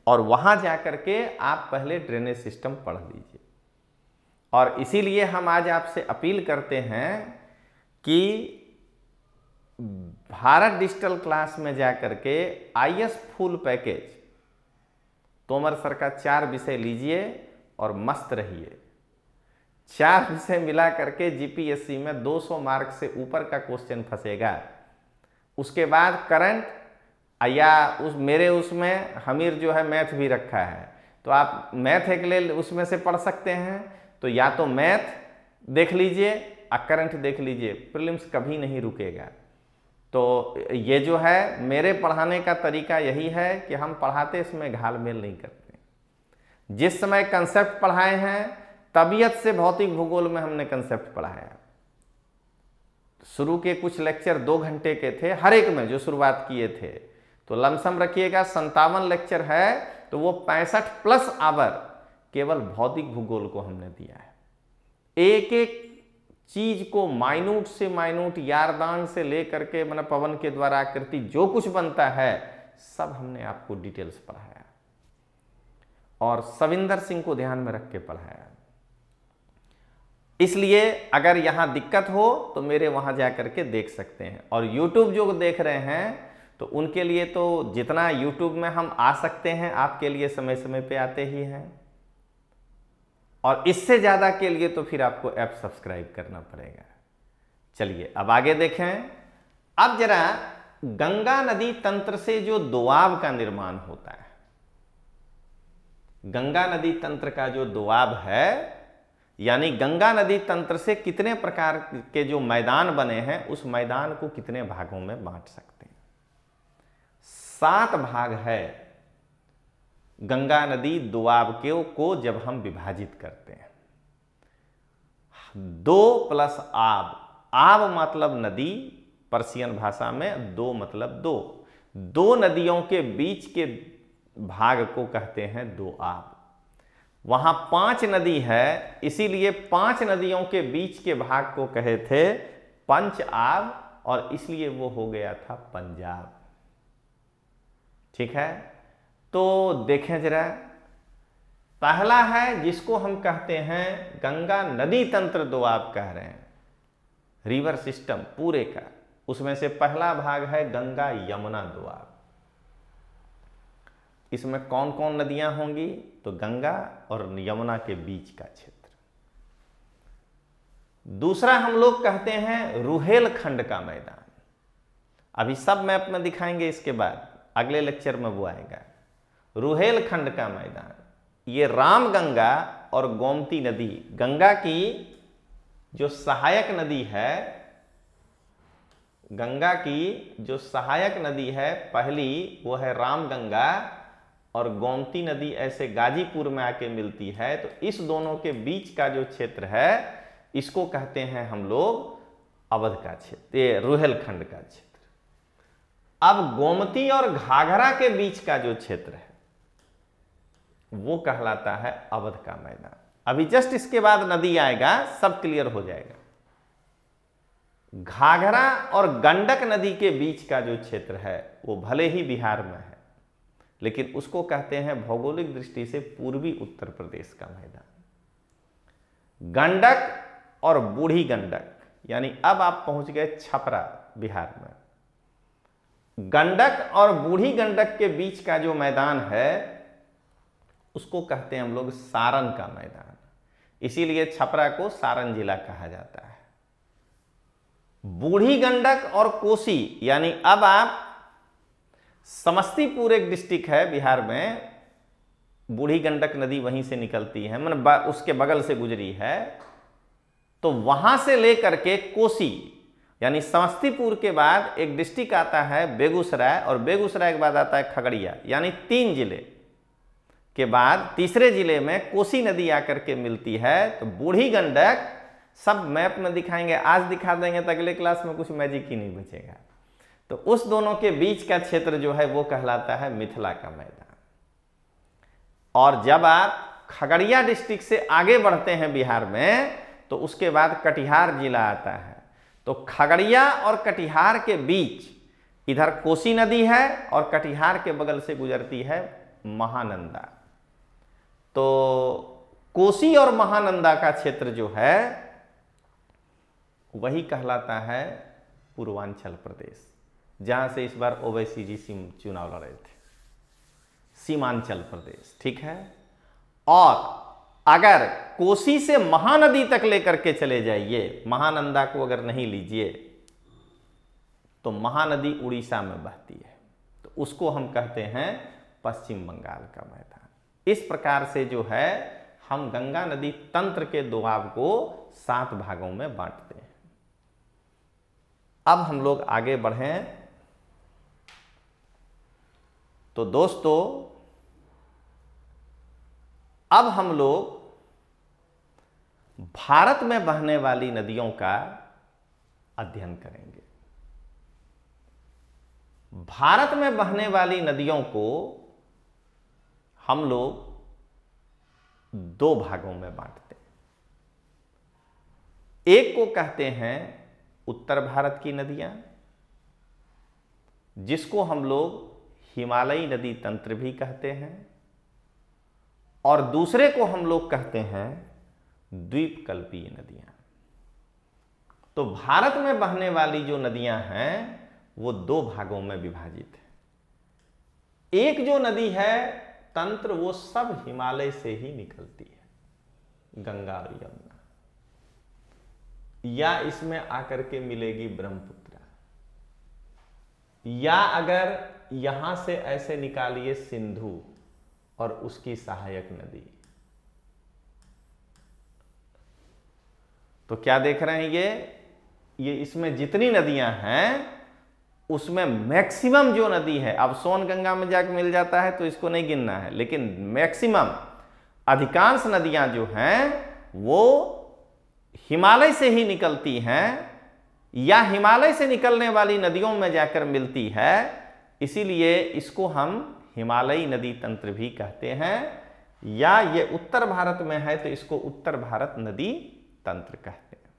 S1: और वहां जाकर के आप पहले ड्रेनेज सिस्टम पढ़ लीजिए। और इसीलिए हम आज आपसे अपील करते हैं कि भारत डिजिटल क्लास में जाकर के IAS full package Tomar sir का 4 विषय लीजिए और मस्त रहिए। 4 विषय मिला करके GPSC में 200 मार्क से ऊपर का क्वेश्चन फंसेगा। उसके बाद करंट या मेरे उसमें हमीर जो है मैथ भी रखा है, तो आप मैथ एक ले उसमें से पढ़ सकते हैं। तो या तो मैथ देख लीजिए और करंट देख लीजिए, प्रीलिम्स कभी नहीं रुकेगा। तो ये जो है मेरे पढ़ाने का तरीका यही है कि हम पढ़ाते इसमें घालमेल नहीं करते। जिस समय कंसेप्ट पढ़ाए हैं, तबीयत से भौतिक भूगोल में हमने कंसेप्ट पढ़ाया। शुरू के कुछ लेक्चर 2 घंटे के थे, हर एक में जो शुरुआत किए थे, तो लमसम रखिएगा 57 लेक्चर है, तो वो 65+ आवर केवल भौतिक भूगोल को हमने दिया है। एक एक चीज को माइन्यूट से माइन्यूट, यारदान से लेकर के मतलब पवन के द्वारा आकृति जो कुछ बनता है सब हमने आपको डिटेल्स पढ़ाया, और सविंदर सिंह को ध्यान में रख के पढ़ाया। इसलिए अगर यहां दिक्कत हो तो मेरे वहां जाकर के देख सकते हैं। और YouTube जो देख रहे हैं तो उनके लिए तो जितना YouTube में हम आ सकते हैं आपके लिए समय समय पे आते ही हैं, और इससे ज़्यादा के लिए तो फिर आपको ऐप सब्सक्राइब करना पड़ेगा। चलिए अब आगे देखें। अब जरा गंगा नदी तंत्र से जो दोआब का निर्माण होता है, गंगा नदी तंत्र का जो दोआब है, यानी गंगा नदी तंत्र से कितने प्रकार के जो मैदान बने हैं उस मैदान को कितने भागों में बांट सकते हैं। 7 भाग है गंगा नदी दोआब को जब हम विभाजित करते हैं। 2 + आब, आब मतलब नदी, पर्शियन भाषा में 2 मतलब 2 नदियों के बीच के भाग को कहते हैं दोआब। वहां 5 नदी है, इसीलिए 5 नदियों के बीच के भाग को कहे थे पंच आब, और इसलिए वो हो गया था पंजाब। ठीक है, तो देखें जरा, पहला है जिसको हम कहते हैं गंगा नदी तंत्र दोआब कह रहे हैं, रिवर सिस्टम पूरे का। उसमें से पहला भाग है गंगा यमुना दोआब। इसमें कौन कौन नदियां होंगी, तो गंगा और यमुना के बीच का क्षेत्र। दूसरा हम लोग कहते हैं रुहेलखंड का मैदान। अभी सब मैप में दिखाएंगे, इसके बाद अगले लेक्चर में वो आएगा। रुहेलखंड का मैदान, ये रामगंगा और गोमती नदी, गंगा की जो सहायक नदी है, गंगा की जो सहायक नदी है पहली वो है रामगंगा, और गोमती नदी ऐसे गाजीपुर में आके मिलती है। तो इस दोनों के बीच का जो क्षेत्र है इसको कहते हैं हम लोग अवध का क्षेत्र, ये रुहेलखंड का क्षेत्र। अब गोमती और घाघरा के बीच का जो क्षेत्र है वो कहलाता है अवध का मैदान। अभी जस्ट इसके बाद नदी आएगा, सब क्लियर हो जाएगा। घाघरा और गंडक नदी के बीच का जो क्षेत्र है वो भले ही बिहार में है, लेकिन उसको कहते हैं भौगोलिक दृष्टि से पूर्वी उत्तर प्रदेश का मैदान। गंडक और बूढ़ी गंडक, यानी अब आप पहुंच गए छपरा बिहार में। गंडक और बूढ़ी गंडक के बीच का जो मैदान है उसको कहते हैं हम लोग सारण का मैदान, इसीलिए छपरा को सारण जिला कहा जाता है। बूढ़ी गंडक और कोसी, यानी अब आप समस्तीपुर एक डिस्ट्रिक्ट है बिहार में, बूढ़ी गंडक नदी वहीं से निकलती है, मतलब उसके बगल से गुजरी है, तो वहां से लेकर के कोसी, यानी समस्तीपुर के बाद एक डिस्ट्रिक्ट आता है बेगूसराय, और बेगूसराय के बाद आता है खगड़िया, यानी 3 जिले के बाद तीसरे जिले में कोसी नदी आकर के मिलती है। तो बूढ़ी गंडक सब मैप में दिखाएंगे, आज दिखा देंगे तो अगले क्लास में कुछ मैजिक ही नहीं बचेगा। तो उस दोनों के बीच का क्षेत्र जो है वो कहलाता है मिथिला का मैदान। और जब आप खगड़िया डिस्ट्रिक्ट से आगे बढ़ते हैं बिहार में, तो उसके बाद कटिहार जिला आता है। तो खगड़िया और कटिहार के बीच इधर कोसी नदी है और कटिहार के बगल से गुजरती है महानंदा। तो कोसी और महानंदा का क्षेत्र जो है वही कहलाता है पूर्वांचल प्रदेश, जहां से इस बार ओवैसी जी चुनाव लड़े थे, सीमांचल प्रदेश, ठीक है। और अगर कोसी से महानदी तक लेकर के चले जाइए, महानंदा को अगर नहीं लीजिए, तो महानदी उड़ीसा में बहती है, तो उसको हम कहते हैं पश्चिम बंगाल का मैदान। इस प्रकार से जो है हम गंगा नदी तंत्र के दोआब को 7 भागों में बांटते हैं। अब हम लोग आगे बढ़ें तो दोस्तों, अब हम लोग भारत में बहने वाली नदियों का अध्ययन करेंगे। भारत में बहने वाली नदियों को हम लोग 2 भागों में बांटते हैं। एक को कहते हैं उत्तर भारत की नदियां, जिसको हम लोग हिमालयी नदी तंत्र भी कहते हैं, और दूसरे को हम लोग कहते हैं द्वीपकल्पीय नदियां। तो भारत में बहने वाली जो नदियां हैं वो 2 भागों में विभाजित है। एक जो नदी है तंत्र, वो सब हिमालय से ही निकलती है, गंगा और यमुना, या इसमें आकर के मिलेगी ब्रह्मपुत्र, या अगर यहां से ऐसे निकालिए सिंधु और उसकी सहायक नदी। तो क्या देख रहे हैं, ये इसमें जितनी नदियां हैं उसमें मैक्सिमम जो नदी है, अब सोनगंगा में जाकर मिल जाता है तो इसको नहीं गिनना है, लेकिन मैक्सिमम अधिकांश नदियां जो हैं वो हिमालय से ही निकलती हैं, या हिमालय से निकलने वाली नदियों में जाकर मिलती है। इसीलिए इसको हम हिमालयी नदी तंत्र भी कहते हैं, या ये उत्तर भारत में है तो इसको उत्तर भारत नदी तंत्र कहते हैं।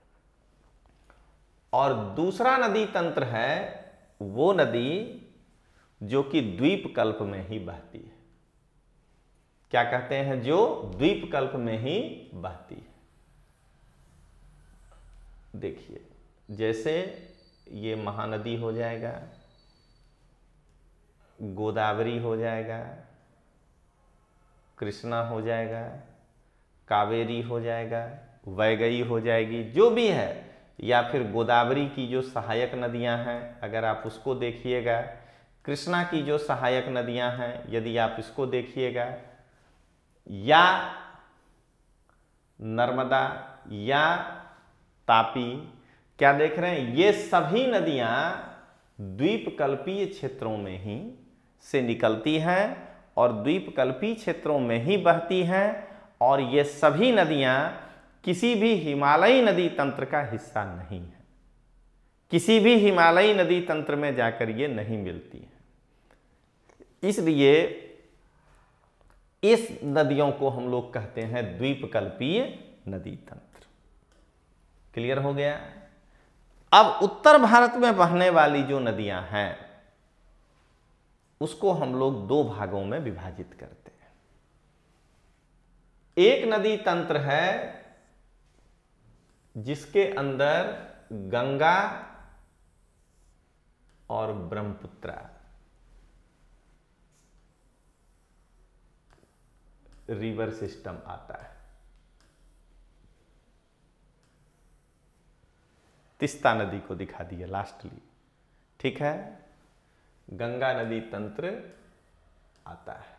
S1: और दूसरा नदी तंत्र है वो नदी जो कि द्वीपकल्प में ही बहती है। क्या कहते हैं, जो द्वीपकल्प में ही बहती है। देखिए, जैसे ये महानदी हो जाएगा, गोदावरी हो जाएगा, कृष्णा हो जाएगा, कावेरी हो जाएगा, वैगई हो जाएगी, जो भी है, या फिर गोदावरी की जो सहायक नदियां हैं अगर आप उसको देखिएगा, कृष्णा की जो सहायक नदियां हैं यदि आप इसको देखिएगा, या नर्मदा या तापी, क्या देख रहे हैं, ये सभी नदियां द्वीपकल्पीय क्षेत्रों में ही से निकलती हैं और द्वीपकल्पीय क्षेत्रों में ही बहती हैं, और ये सभी नदियां किसी भी हिमालयी नदी तंत्र का हिस्सा नहीं है। किसी भी हिमालयी नदी तंत्र में जाकर ये नहीं मिलती है। इसलिए इस नदियों को हम लोग कहते हैं द्वीपकल्पीय नदी तंत्र। क्लियर हो गया। अब उत्तर भारत में बहने वाली जो नदियां हैं उसको हम लोग दो भागों में विभाजित करते हैं। एक नदी तंत्र है जिसके अंदर गंगा और ब्रह्मपुत्रा रिवर सिस्टम आता है। तीस्ता नदी को दिखा दिया लास्टली, ठीक है। गंगा नदी तंत्र आता है,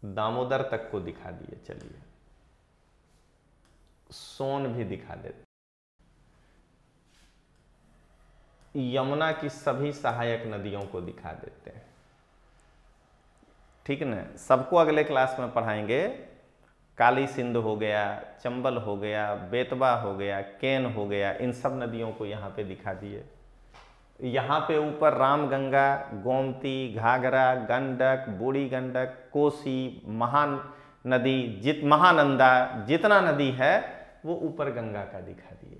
S1: दामोदर तक को दिखा दिए। चलिए सोन भी दिखा देते। यमुना की सभी सहायक नदियों को दिखा देते हैं, ठीक ना। सबको अगले क्लास में पढ़ाएंगे। काली सिंध हो गया, चंबल हो गया, बेतवा हो गया, केन हो गया, इन सब नदियों को यहाँ पे दिखा दिए। यहाँ पे ऊपर रामगंगा, गोमती, घाघरा, गंडक, बूढ़ी गंडक, कोसी, महानंदा, जितना नदी है वो ऊपर गंगा का दिखा दिए।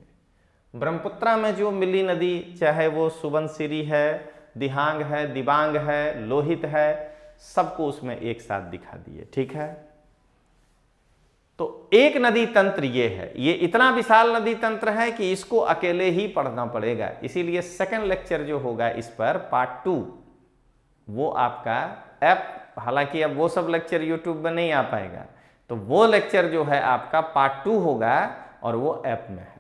S1: ब्रह्मपुत्रा में जो मिली नदी, चाहे वो सुबनसिरी है, दिहांग है, दिबांग है, लोहित है, सबको उसमें एक साथ दिखा दिए, ठीक है। तो एक नदी तंत्र ये है, ये इतना विशाल नदी तंत्र है कि इसको अकेले ही पढ़ना पड़ेगा। इसीलिए सेकंड लेक्चर जो होगा इस पर पार्ट 2 वो आपका ऐप, हालांकि अब वो सब लेक्चर यूट्यूब में नहीं आ पाएगा, तो वो लेक्चर जो है आपका पार्ट 2 होगा और वो ऐप में है।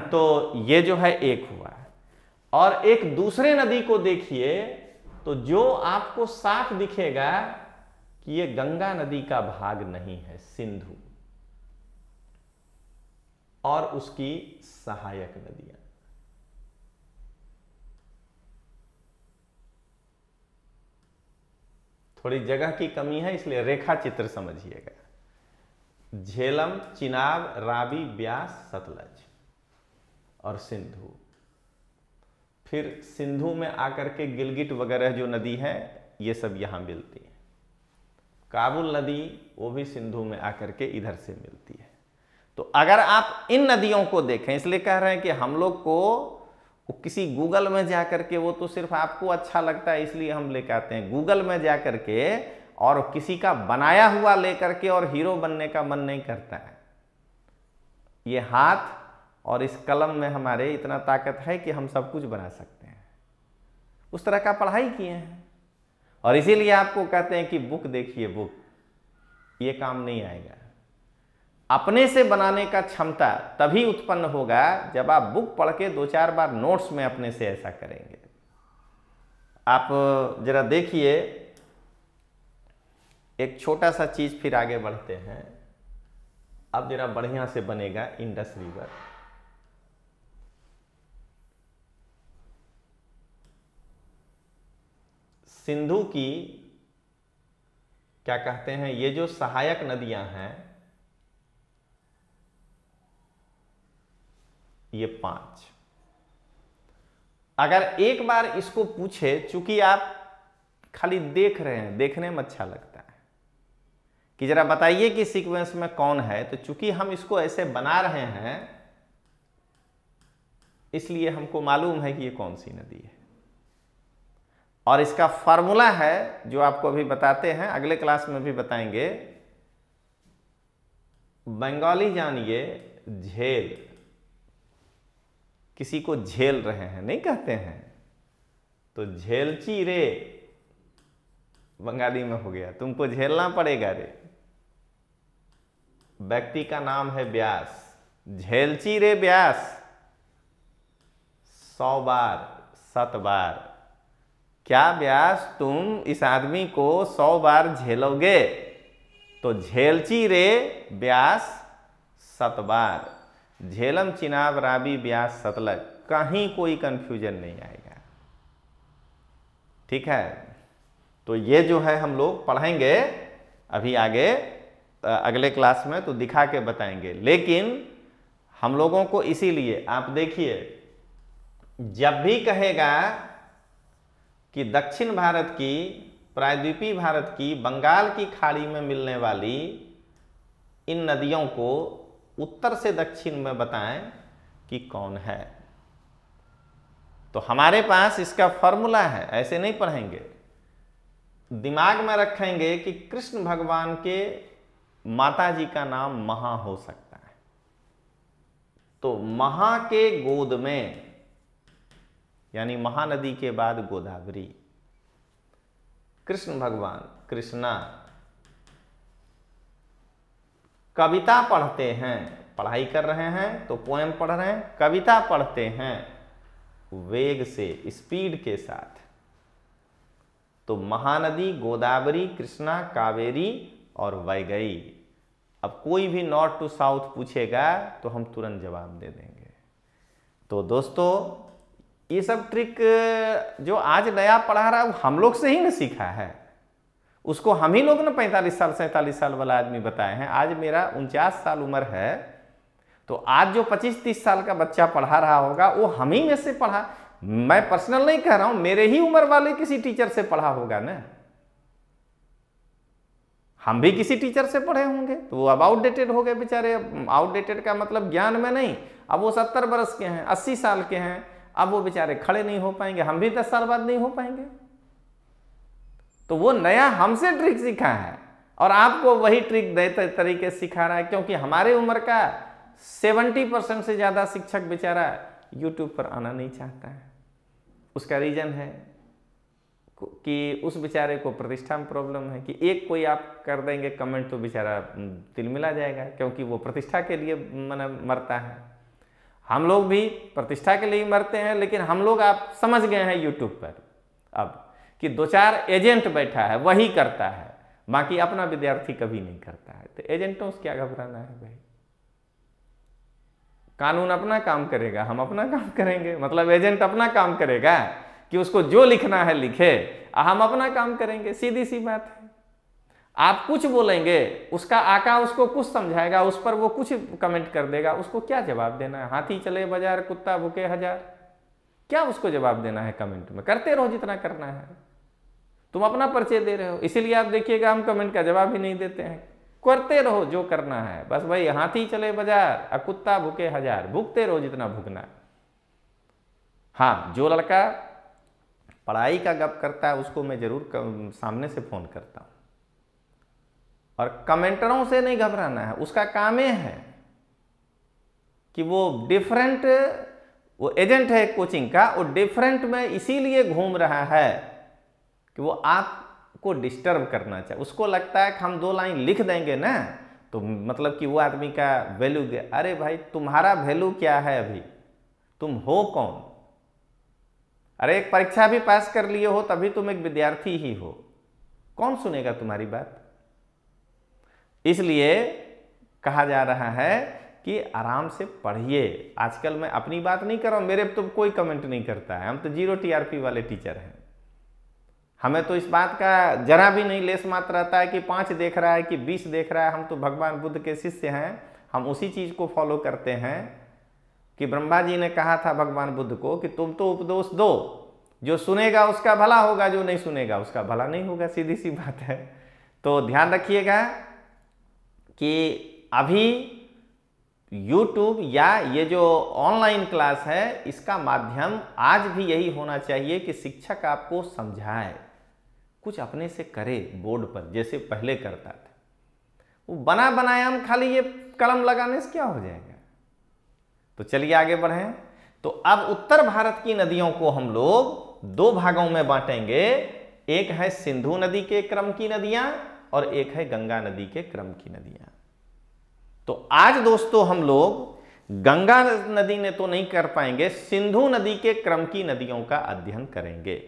S1: तो ये जो है एक हुआ है। और एक दूसरे नदी को देखिए तो जो आपको साफ दिखेगा कि ये गंगा नदी का भाग नहीं है, सिंधु और उसकी सहायक नदियां। थोड़ी जगह की कमी है इसलिए रेखा चित्र समझिएगा। झेलम, चिनाब, रावी, ब्यास, सतलज और सिंधु। फिर सिंधु में आकर के गिलगिट वगैरह जो नदी है ये सब यहां मिलती है। काबुल नदी वो भी सिंधु में आकर के इधर से मिलती है। तो अगर आप इन नदियों को देखें, इसलिए कह रहे हैं कि हम लोग को किसी गूगल में जाकर के, वो तो सिर्फ आपको अच्छा लगता है इसलिए हम लेकर आते हैं, गूगल में जाकर के और किसी का बनाया हुआ लेकर के और हीरो बनने का मन नहीं करता है। ये हाथ और इस कलम में हमारे इतना ताकत है कि हम सब कुछ बना सकते हैं। उस तरह का पढ़ाई किए हैं और इसीलिए आपको कहते हैं कि बुक देखिए, बुक ये काम नहीं आएगा। अपने से बनाने का क्षमता तभी उत्पन्न होगा जब आप बुक पढ़ के 2-4 बार नोट्स में अपने से ऐसा करेंगे। आप जरा देखिए, एक छोटा सा चीज, फिर आगे बढ़ते हैं। अब जरा बढ़िया से बनेगा इंडस रिवर। सिंधु की क्या कहते हैं, ये जो सहायक नदियां हैं ये 5। अगर एक बार इसको पूछे, चूंकि आप खाली देख रहे हैं, देखने में अच्छा लगता है कि जरा बताइए कि सीक्वेंस में कौन है, तो चूंकि हम इसको ऐसे बना रहे हैं इसलिए हमको मालूम है कि ये कौन सी नदी है। और इसका फॉर्मूला है जो आपको अभी बताते हैं, अगले क्लास में भी बताएंगे। बंगाली जानिए झेल, किसी को झेल रहे हैं नहीं कहते हैं, तो झेलची रे बंगाली में हो गया, तुमको झेलना पड़ेगा रे। व्यक्ति का नाम है व्यास, झेलची रे व्यास 100 बार 7 बार। क्या व्यास तुम इस आदमी को 100 बार झेलोगे? तो झेलची रे व्यास 7 बार। झेलम, चिनाब, रावी, ब्यास, सतलज, कहीं कोई कंफ्यूजन नहीं आएगा, ठीक है। तो ये जो है हम लोग पढ़ेंगे अभी आगे अगले क्लास में, तो दिखा के बताएंगे। लेकिन हम लोगों को इसीलिए आप देखिए, जब भी कहेगा कि दक्षिण भारत की, प्रायद्वीपीय भारत की, बंगाल की खाड़ी में मिलने वाली इन नदियों को उत्तर से दक्षिण में बताएं कि कौन है। तो हमारे पास इसका फॉर्मूला है, ऐसे नहीं पढ़ेंगे, दिमाग में रखेंगे कि कृष्ण भगवान के माता जी का नाम महा हो सकता है। तो महा के गोद में, यानी महानदी के बाद गोदावरी, कृष्ण भगवान, कृष्णा। कविता पढ़ते हैं, पढ़ाई कर रहे हैं तो पोएम पढ़ रहे हैं, कविता पढ़ते हैं वेग से, स्पीड के साथ, तो महानदी, गोदावरी, कृष्णा, कावेरी और वैगई। अब कोई भी नॉर्थ टू साउथ पूछेगा तो हम तुरंत जवाब दे देंगे। तो दोस्तों, ये सब ट्रिक जो आज नया पढ़ा रहा है वो हम लोग से ही ना सीखा है, उसको हम ही लोग ने 45 साल 47 साल वाला आदमी बताए हैं। आज मेरा 49 साल उम्र है, तो आज जो 25-30 साल का बच्चा पढ़ा रहा होगा वो हम ही में से पढ़ा। मैं पर्सनल नहीं कह रहा हूं, मेरे ही उम्र वाले किसी टीचर से पढ़ा होगा ना, हम भी किसी टीचर से पढ़े होंगे, तो वो अब आउटडेटेड हो गए बेचारे। आउटडेटेड का मतलब ज्ञान में नहीं, अब वो 70 वर्ष के हैं, 80 साल के हैं, अब वो बेचारे खड़े नहीं हो पाएंगे, हम भी 10 साल बाद नहीं हो पाएंगे। तो वो नया हमसे ट्रिक सीखा है और आपको वही ट्रिक नए तरीके से सिखा रहा है, क्योंकि हमारे उम्र का 70% से ज्यादा शिक्षक बेचारा यूट्यूब पर आना नहीं चाहता है। उसका रीजन है कि उस बेचारे को प्रतिष्ठा में प्रॉब्लम है, कि एक कोई आप कर देंगे कमेंट तो बेचारा तिलमिला जाएगा, क्योंकि वो प्रतिष्ठा के लिए मरता है। हम लोग भी प्रतिष्ठा के लिए मरते हैं, लेकिन हम लोग आप समझ गए हैं यूट्यूब पर अब कि 2-4 एजेंट बैठा है वही करता है, बाकी अपना विद्यार्थी कभी नहीं करता है। तो एजेंटों से क्या घबराना है भाई, कानून अपना काम करेगा, हम अपना काम करेंगे। मतलब एजेंट अपना काम करेगा कि उसको जो लिखना है लिखे, हम अपना काम करेंगे, सीधी सी बात है। आप कुछ बोलेंगे, उसका आका उसको कुछ समझाएगा, उस पर वो कुछ कमेंट कर देगा, उसको क्या जवाब देना है? हाथी चले बाजार, कुत्ता भूखे हजार, क्या उसको जवाब देना है कमेंट में? करते रहो जितना करना है, तुम अपना परिचय दे रहे हो। इसीलिए आप देखिएगा हम कमेंट का जवाब ही नहीं देते हैं, करते रहो जो करना है, बस भाई हाथी चले बाजार और कुत्ता भूखे हजार, भूखते रहो जितना भूखना है। हाँ, जो लड़का पढ़ाई का गप करता है उसको मैं जरूर सामने से फोन करता हूं, और कमेंटरों से नहीं घबराना है। उसका काम ये है कि वो डिफरेंट, वो एजेंट है कोचिंग का, वो डिफरेंट में इसीलिए घूम रहा है कि वो आपको डिस्टर्ब करना चाहिए। उसको लगता है कि हम 2 लाइन लिख देंगे ना तो मतलब कि वो आदमी का वैल्यू गया। अरे भाई, तुम्हारा वैल्यू क्या है अभी? तुम हो कौन? अरे एक परीक्षा भी पास कर लिए हो तभी तुम एक विद्यार्थी ही हो, कौन सुनेगा तुम्हारी बात? इसलिए कहा जा रहा है कि आराम से पढ़िए। आजकल मैं अपनी बात नहीं कर रहा हूं, मेरे तो कोई कमेंट नहीं करता है, हम तो 0 TRP वाले टीचर हैं। हमें तो इस बात का जरा भी नहीं लेस मात्र रहता है कि 5 देख रहा है कि 20 देख रहा है। हम तो भगवान बुद्ध के शिष्य हैं, हम उसी चीज को फॉलो करते हैं कि ब्रह्मा जी ने कहा था भगवान बुद्ध को कि तुम तो उपदेश दो, जो सुनेगा उसका भला होगा, जो नहीं सुनेगा उसका भला नहीं होगा, सीधी सी बात है। तो ध्यान रखिएगा कि अभी YouTube या ये जो ऑनलाइन क्लास है, इसका माध्यम आज भी यही होना चाहिए कि शिक्षक आपको समझाए, कुछ अपने से करे बोर्ड पर, जैसे पहले करता था। वो बना बनाया हम खाली ये कलम लगाने से क्या हो जाएगा? तो चलिए आगे बढ़ें। तो अब उत्तर भारत की नदियों को हम लोग 2 भागों में बांटेंगे। एक है सिंधु नदी के क्रम की नदियां और एक है गंगा नदी के क्रम की नदियां। तो आज दोस्तों हम लोग गंगा नदी ने तो नहीं कर पाएंगे, सिंधु नदी के क्रम की नदियों का अध्ययन करेंगे।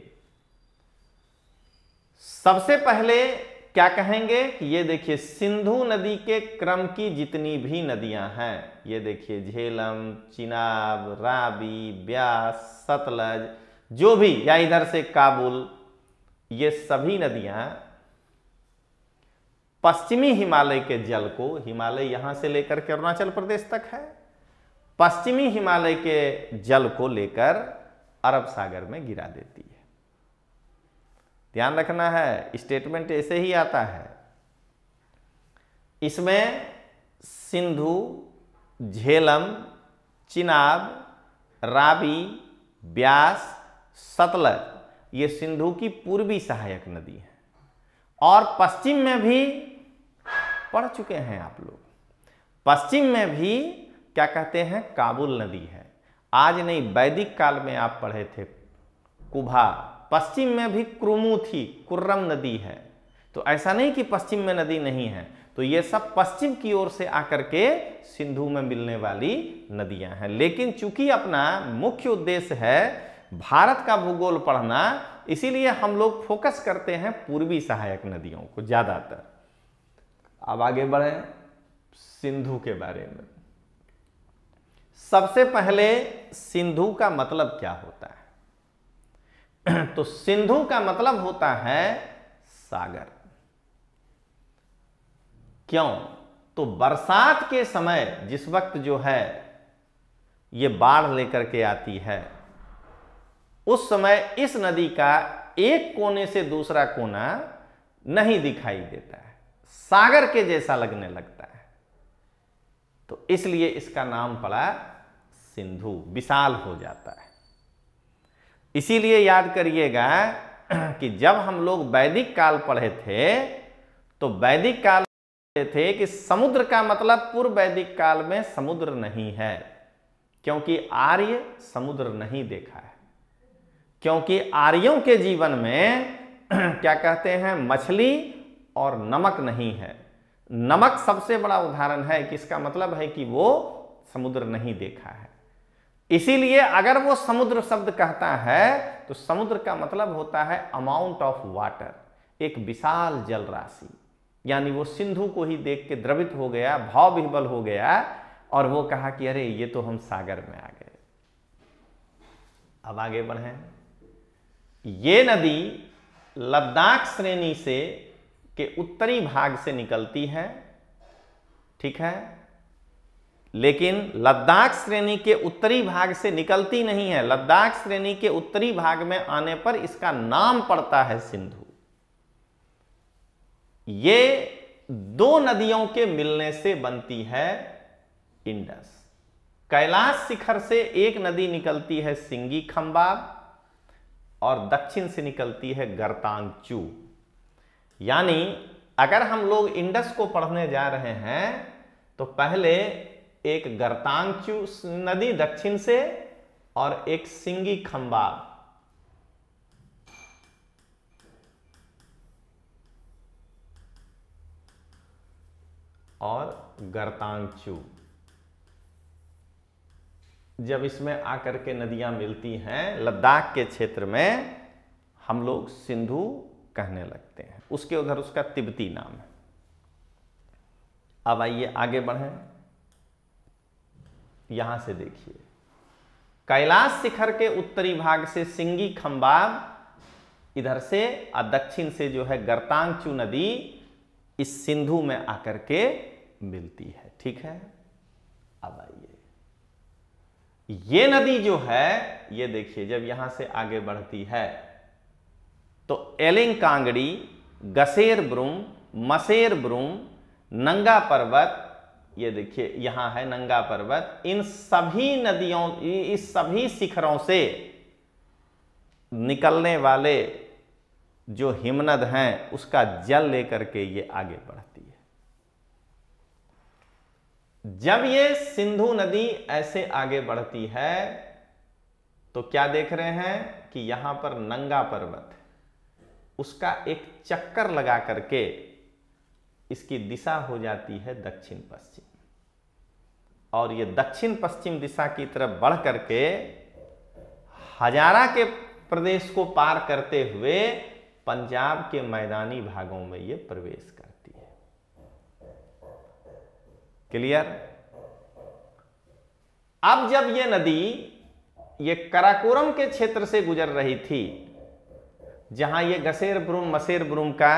S1: सबसे पहले क्या कहेंगे कि ये देखिए सिंधु नदी के क्रम की जितनी भी नदियां हैं, ये देखिए झेलम, चिनाब, रावी, ब्यास, सतलज, जो भी, या इधर से काबुल, ये सभी नदियां पश्चिमी हिमालय के जल को, हिमालय यहां से लेकर के अरुणाचल प्रदेश तक है, पश्चिमी हिमालय के जल को लेकर अरब सागर में गिरा देती है। ध्यान रखना है, स्टेटमेंट ऐसे ही आता है। इसमें सिंधु, झेलम, चिनाब, रावी, ब्यास, सतलज ये सिंधु की पूर्वी सहायक नदी है। और पश्चिम में भी पढ़ चुके हैं आप लोग, पश्चिम में भी क्या कहते हैं, काबुल नदी है। आज नहीं, वैदिक काल में आप पढ़े थे कुभा। पश्चिम में भी क्रुमु थी, कुर्रम नदी है। तो ऐसा नहीं कि पश्चिम में नदी नहीं है। तो ये सब पश्चिम की ओर से आकर के सिंधु में मिलने वाली नदियां हैं। लेकिन चूंकि अपना मुख्य उद्देश्य है भारत का भूगोल पढ़ना, इसीलिए हम लोग फोकस करते हैं पूर्वी सहायक नदियों को ज्यादातर। अब आगे बढ़े सिंधु के बारे में। सबसे पहले सिंधु का मतलब क्या होता है? तो सिंधु का मतलब होता है सागर। क्यों? तो बरसात के समय जिस वक्त जो है ये बाढ़ लेकर के आती है, उस समय इस नदी का एक कोने से दूसरा कोना नहीं दिखाई देता है, सागर के जैसा लगने लगता है। तो इसलिए इसका नाम पड़ा सिंधु, विशाल हो जाता है। इसीलिए याद करिएगा कि जब हम लोग वैदिक काल पढ़े थे तो वैदिक काल थे कि समुद्र का मतलब पूर्व वैदिक काल में समुद्र नहीं है, क्योंकि आर्य समुद्र नहीं देखा है। क्योंकि आर्यों के जीवन में क्या कहते हैं, मछली और नमक नहीं है। नमक सबसे बड़ा उदाहरण है कि इसका मतलब है कि वो समुद्र नहीं देखा है। इसीलिए अगर वो समुद्र शब्द कहता है तो समुद्र का मतलब होता है अमाउंट ऑफ वाटर, एक विशाल जल राशि। यानी वो सिंधु को ही देख के द्रवित हो गया, भाव विह्वल हो गया और वो कहा कि अरे ये तो हम सागर में आ गए। अब आगे बढ़े। ये नदी लद्दाख श्रेणी से के उत्तरी भाग से निकलती है, ठीक है, लेकिन लद्दाख श्रेणी के उत्तरी भाग से निकलती नहीं है। लद्दाख श्रेणी के उत्तरी भाग में आने पर इसका नाम पड़ता है सिंधु। ये दो नदियों के मिलने से बनती है इंडस। कैलाश शिखर से एक नदी निकलती है सिंगी खंबाब और दक्षिण से निकलती है गर्तांगचू। यानी अगर हम लोग इंडस को पढ़ने जा रहे हैं तो पहले एक गर्तांगचू नदी दक्षिण से और एक सिंगी खंबाब, और गर्तांगचू, जब इसमें आकर के नदियां मिलती हैं लद्दाख के क्षेत्र में, हम लोग सिंधु कहने लगते हैं। उसके उधर उसका तिब्बती नाम है। अब आइए आगे बढ़ें। यहां से देखिए, कैलाश शिखर के उत्तरी भाग से सिंगी खंबाब इधर से और दक्षिण से जो है गर्तांगचू नदी इस सिंधु में आकर के मिलती है, ठीक है। अब आइए, ये नदी जो है ये देखिए, जब यहां से आगे बढ़ती है तो एलिंग कांगड़ी, गसेर ब्रूम, मसेर ब्रूम, नंगा पर्वत, ये देखिए यहां है नंगा पर्वत, इन सभी नदियों, इस सभी शिखरों से निकलने वाले जो हिमनद हैं उसका जल लेकर के ये आगे बढ़ती है। जब ये सिंधु नदी ऐसे आगे बढ़ती है तो क्या देख रहे हैं कि यहां पर नंगा पर्वत है, उसका एक चक्कर लगा करके इसकी दिशा हो जाती है दक्षिण पश्चिम, और ये दक्षिण पश्चिम दिशा की तरफ बढ़ करके हजारा के प्रदेश को पार करते हुए पंजाब के मैदानी भागों में ये प्रवेश करती है। क्लियर? अब जब ये नदी ये कराकोरम के क्षेत्र से गुजर रही थी, जहां ये गसेर ब्रूम, मसेर ब्रूम का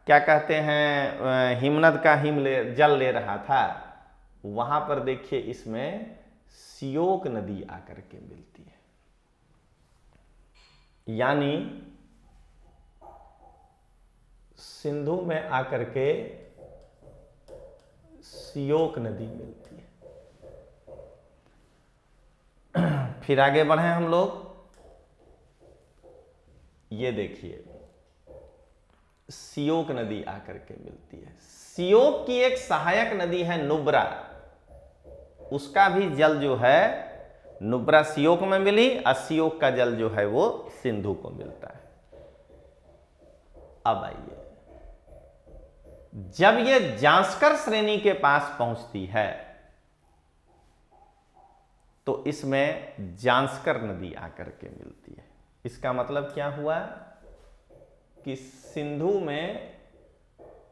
S1: क्या कहते हैं हिमनद का जल ले रहा था, वहां पर देखिए इसमें सियोक नदी आकर के मिलती है। यानी सिंधु में आकर के सियोक नदी मिलती है। फिर आगे बढ़े हम लोग, ये देखिए सियोक नदी आकर के मिलती है। सियोक की एक सहायक नदी है नुब्रा, उसका भी जल जो है नुब्रा सियोक में मिली, और सियोक का जल जो है वो सिंधु को मिलता है। अब आइए, जब ये जांस्कर श्रेणी के पास पहुंचती है तो इसमें जांस्कर नदी आकर के मिलती है। इसका मतलब क्या हुआ कि सिंधु में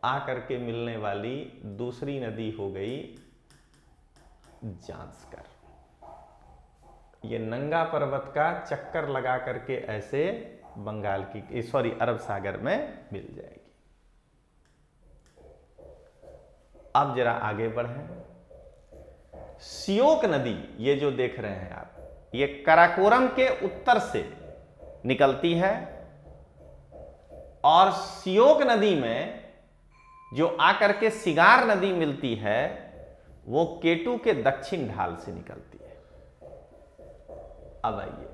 S1: आकर के मिलने वाली दूसरी नदी हो गई जांस्कर। ये नंगा पर्वत का चक्कर लगा करके ऐसे बंगाल की अरब सागर में मिल जाएगी। अब जरा आगे बढ़ें। सियोक नदी, ये जो देख रहे हैं आप, ये काराकोरम के उत्तर से निकलती है, और सियोक नदी में जो आकर के सिगार नदी मिलती है वो केटू के दक्षिण ढाल से निकलती है। अब आइए,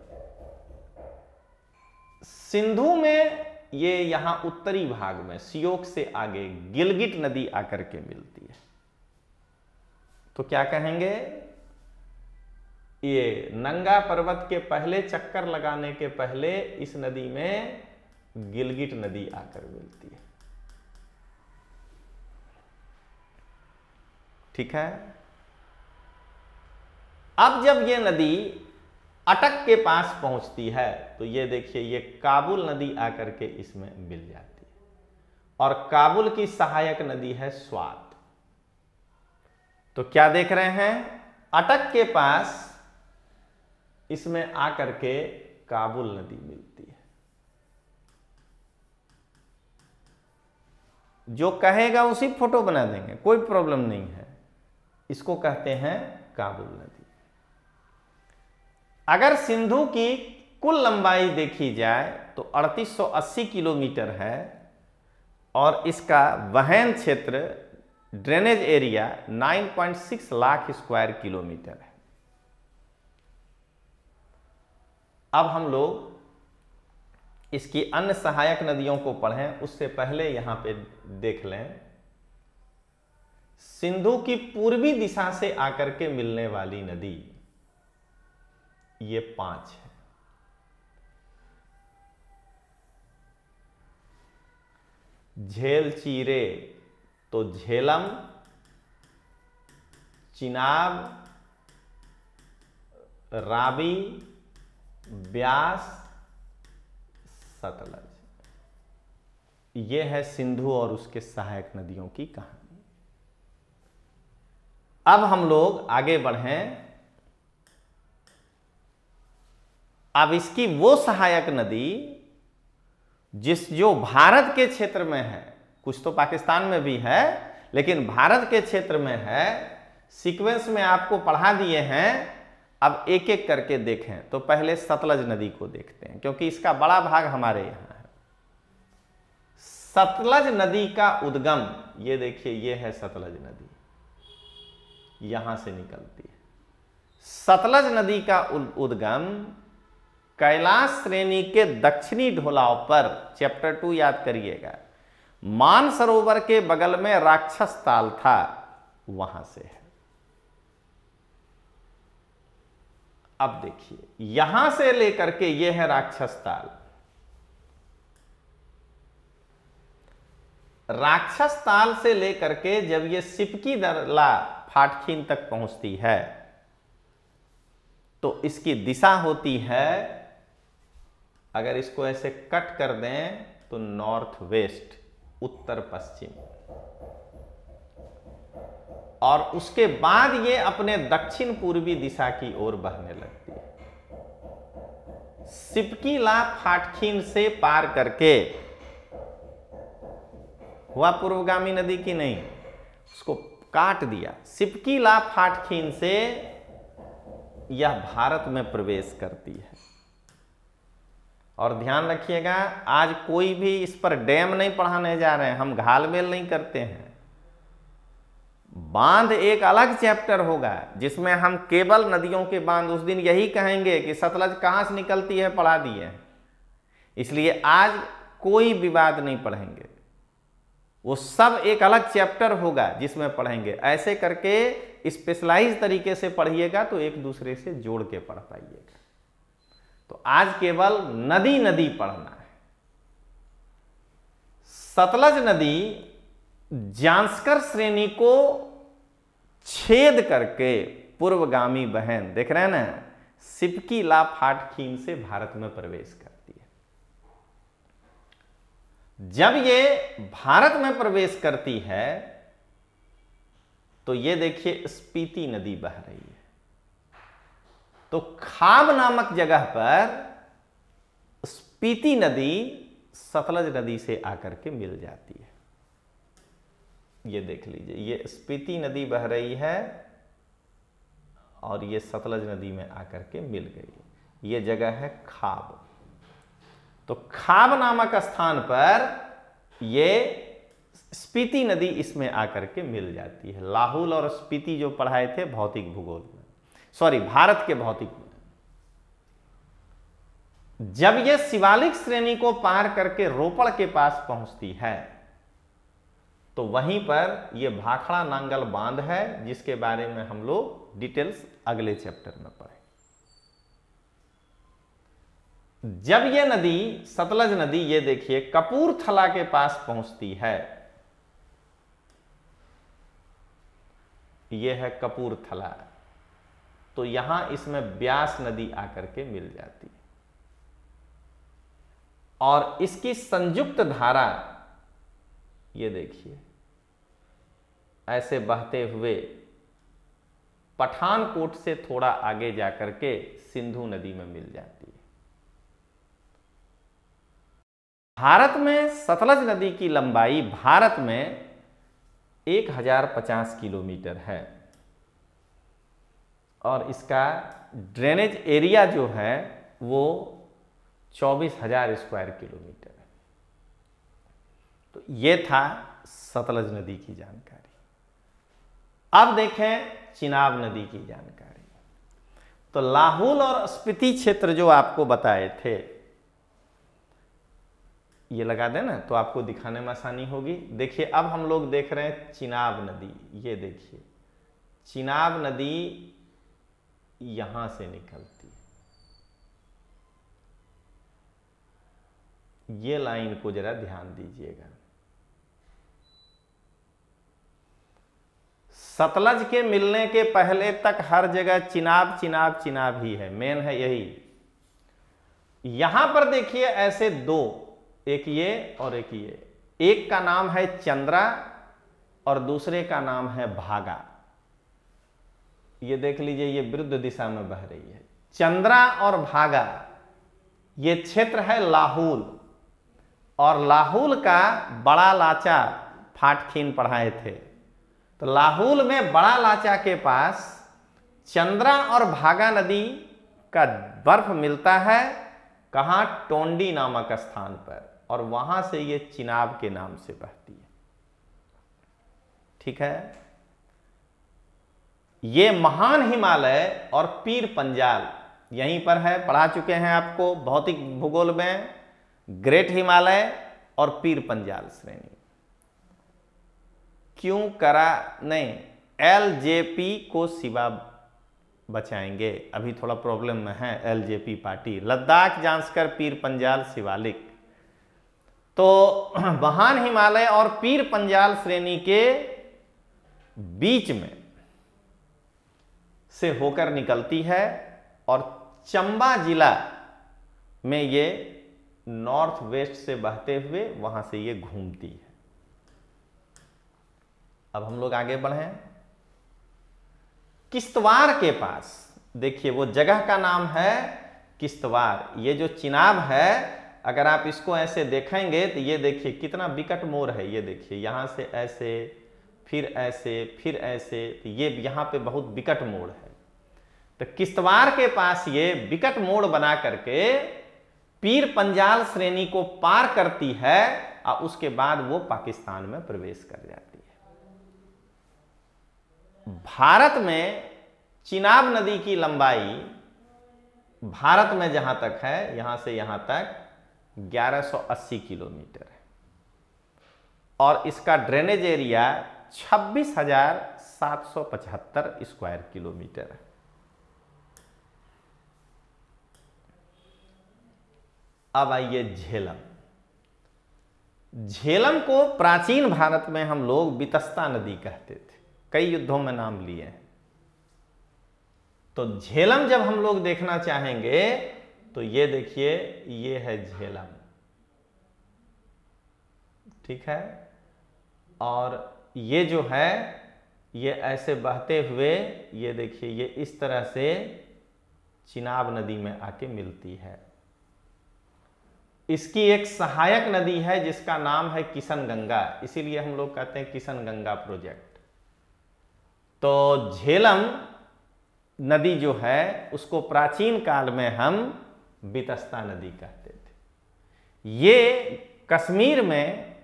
S1: सिंधु में ये यहां उत्तरी भाग में सियोक से आगे गिलगिट नदी आकर के मिलती है। तो क्या कहेंगे, ये नंगा पर्वत के पहले चक्कर लगाने के पहले इस नदी में गिलगिट नदी आकर मिलती है। ठीक है। अब जब ये नदी अटक के पास पहुंचती है तो ये देखिए, ये काबुल नदी आकर के इसमें मिल जाती है, और काबुल की सहायक नदी है स्वात। तो क्या देख रहे हैं, अटक के पास इसमें आकर के काबुल नदी मिलती है। जो कहेगा उसी फोटो बना देंगे, कोई प्रॉब्लम नहीं है। इसको कहते हैं काबुल नदी। अगर सिंधु की कुल लंबाई देखी जाए तो 3880 किलोमीटर है, और इसका वहन क्षेत्र drainage area 9.6 lakh square kilometre है। अब हम लोग इसकी अन्य सहायक नदियों को पढ़ें, उससे पहले यहां पे देख लें, सिंधु की पूर्वी दिशा से आकर के मिलने वाली नदी ये 5 है। झेल चीरे तो झेलम, चिनाब, रावी, ब्यास, सतलज। यह है सिंधु और उसके सहायक नदियों की कहानी। अब हम लोग आगे बढ़ें। अब इसकी वो सहायक नदी जो भारत के क्षेत्र में है, कुछ तो पाकिस्तान में भी है, लेकिन भारत के क्षेत्र में है, सीक्वेंस में आपको पढ़ा दिए हैं। अब एक एक करके देखें। तो पहले सतलज नदी को देखते हैं, क्योंकि इसका बड़ा भाग हमारे यहाँ है। सतलज नदी का उद्गम, ये देखिए, ये है सतलज नदी, यहां से निकलती है। सतलज नदी का उद्गम कैलाश श्रेणी के दक्षिणी ढोलाव पर, चैप्टर 2 याद करिएगा, मानसरोवर के बगल में राक्षस ताल था, वहां से है। अब देखिए, यहां से लेकर के ये है राक्षस ताल। राक्षस ताल से लेकर के जब ये सिपकी दरला फाटखीन तक पहुंचती है तो इसकी दिशा होती है, अगर इसको ऐसे कट कर दें तो नॉर्थ वेस्ट, उत्तर पश्चिम, और उसके बाद ये अपने दक्षिण पूर्वी दिशा की ओर बहने लगती है। सिपकीला फाटखीन से पार करके, हुआ पूर्वगामी नदी की नहीं, उसको काट दिया। सिपकीला फाटखीन से यह भारत में प्रवेश करती है। और ध्यान रखिएगा, आज कोई भी इस पर डैम नहीं पढ़ाने जा रहे हैं, हम घालमेल नहीं करते हैं। बांध एक अलग चैप्टर होगा जिसमें हम केवल नदियों के बांध, उस दिन यही कहेंगे कि सतलज कहां से निकलती है, पढ़ा दिए। इसलिए आज कोई विवाद नहीं पढ़ेंगे, वो सब एक अलग चैप्टर होगा जिसमें पढ़ेंगे। ऐसे करके स्पेशलाइज तरीके से पढ़िएगा तो एक दूसरे से जोड़ के पढ़ पाइएगा। तो आज केवल नदी नदी पढ़ना है। सतलज नदी जांस्कर श्रेणी को छेद करके पूर्वगामी बहन, देख रहे हैं ना, सिपकी ला फाटखीन से भारत में प्रवेश करती है। जब ये भारत में प्रवेश करती है तो ये देखिए स्पीति नदी बह रही है। तो खाब नामक जगह पर स्पीति नदी सतलज नदी से आकर के मिल जाती है। ये देख लीजिए, ये स्पीति नदी बह रही है और ये सतलज नदी में आकर के मिल गई। ये जगह है खाब। तो खाब नामक स्थान पर ये स्पीति नदी इसमें आकर के मिल जाती है। लाहुल और स्पीति जो पढ़ाए थे भौतिक भूगोल में, सॉरी भारत के भौतिक में, जब ये शिवालिक श्रेणी को पार करके रोपड़ के पास पहुंचती है तो वहीं पर ये भाखड़ा नांगल बांध है, जिसके बारे में हम लोग डिटेल्स अगले चैप्टर में पढ़ें। जब ये नदी सतलज नदी, ये देखिए, कपूरथला के पास पहुंचती है, ये है कपूरथला, तो यहां इसमें ब्यास नदी आकर के मिल जाती है और इसकी संयुक्त धारा ये देखिए ऐसे बहते हुए पठानकोट से थोड़ा आगे जाकर के सिंधु नदी में मिल जाती है। भारत में सतलज नदी की लंबाई भारत में 1050 किलोमीटर है और इसका ड्रेनेज एरिया जो है वो 24,000 स्क्वायर किलोमीटर है। तो ये था सतलज नदी की जानकारी। अब देखें चिनाब नदी की जानकारी। तो लाहुल और स्पीति क्षेत्र जो आपको बताए थे, ये लगा देना तो आपको दिखाने में आसानी होगी। देखिए अब हम लोग देख रहे हैं चिनाब नदी। ये देखिए चिनाब नदी यहां से निकलती है। ये लाइन को जरा ध्यान दीजिएगा। सतलज के मिलने के पहले तक हर जगह चिनाब चिनाब चिनाब ही है, मेन है यही। यहां पर देखिए ऐसे दो, एक ये और एक ये, एक का नाम है चंद्रा और दूसरे का नाम है भागा। ये देख लीजिए, ये विरुद्ध दिशा में बह रही है। चंद्रा और भागा ये क्षेत्र है लाहुल, और लाहुल का बड़ा लाचा फाटखीन पढ़ाए थे। तो लाहुल में बड़ा लाचा के पास चंद्रा और भागा नदी का बर्फ मिलता है। कहां? टोंडी नामक स्थान पर, और वहां से ये चिनाब के नाम से बहती है। ठीक है। ये महान हिमालय और पीर पंजाल यहीं पर है, पढ़ा चुके हैं आपको भौतिक भूगोल में। ग्रेट हिमालय और पीर पंजाल श्रेणी क्यों करा नहीं, एलजेपी को सिवा बचाएंगे, अभी थोड़ा प्रॉब्लम में है एलजेपी पार्टी। लद्दाख जांस्कर पीर पंजाल शिवालिक, तो महान हिमालय और पीर पंजाल श्रेणी के बीच में से होकर निकलती है और चंबा जिला में ये नॉर्थ वेस्ट से बहते हुए वहां से ये घूमती है। अब हम लोग आगे बढ़ें। किश्तवाड़ के पास देखिए, वो जगह का नाम है किश्तवाड़। ये जो चिनाब है, अगर आप इसको ऐसे देखेंगे तो ये देखिए कितना विकट मोड़ है। ये देखिए यहां से ऐसे, फिर ऐसे, फिर ऐसे, तो ये यहां पे बहुत विकट मोड़ है। तो किश्तवाड़ के पास ये विकट मोड़ बना करके पीर पंजाल श्रेणी को पार करती है और उसके बाद वो पाकिस्तान में प्रवेश कर जाती है। भारत में चिनाब नदी की लंबाई भारत में जहां तक है, यहां से यहां तक 1180 किलोमीटर है और इसका ड्रेनेज एरिया 26,775 स्क्वायर किलोमीटर है। अब आइए झेलम। झेलम को प्राचीन भारत में हम लोग वितस्ता नदी कहते थे, कई युद्धों में नाम लिए हैं। तो झेलम जब हम लोग देखना चाहेंगे तो ये देखिए, ये है झेलम, ठीक है, और ये जो है ये ऐसे बहते हुए, ये देखिए, ये इस तरह से चिनाब नदी में आके मिलती है। इसकी एक सहायक नदी है जिसका नाम है किशन गंगा, इसीलिए हम लोग कहते हैं किशन गंगा प्रोजेक्ट। तो झेलम नदी जो है उसको प्राचीन काल में हम वितस्ता नदी कहते थे। ये कश्मीर में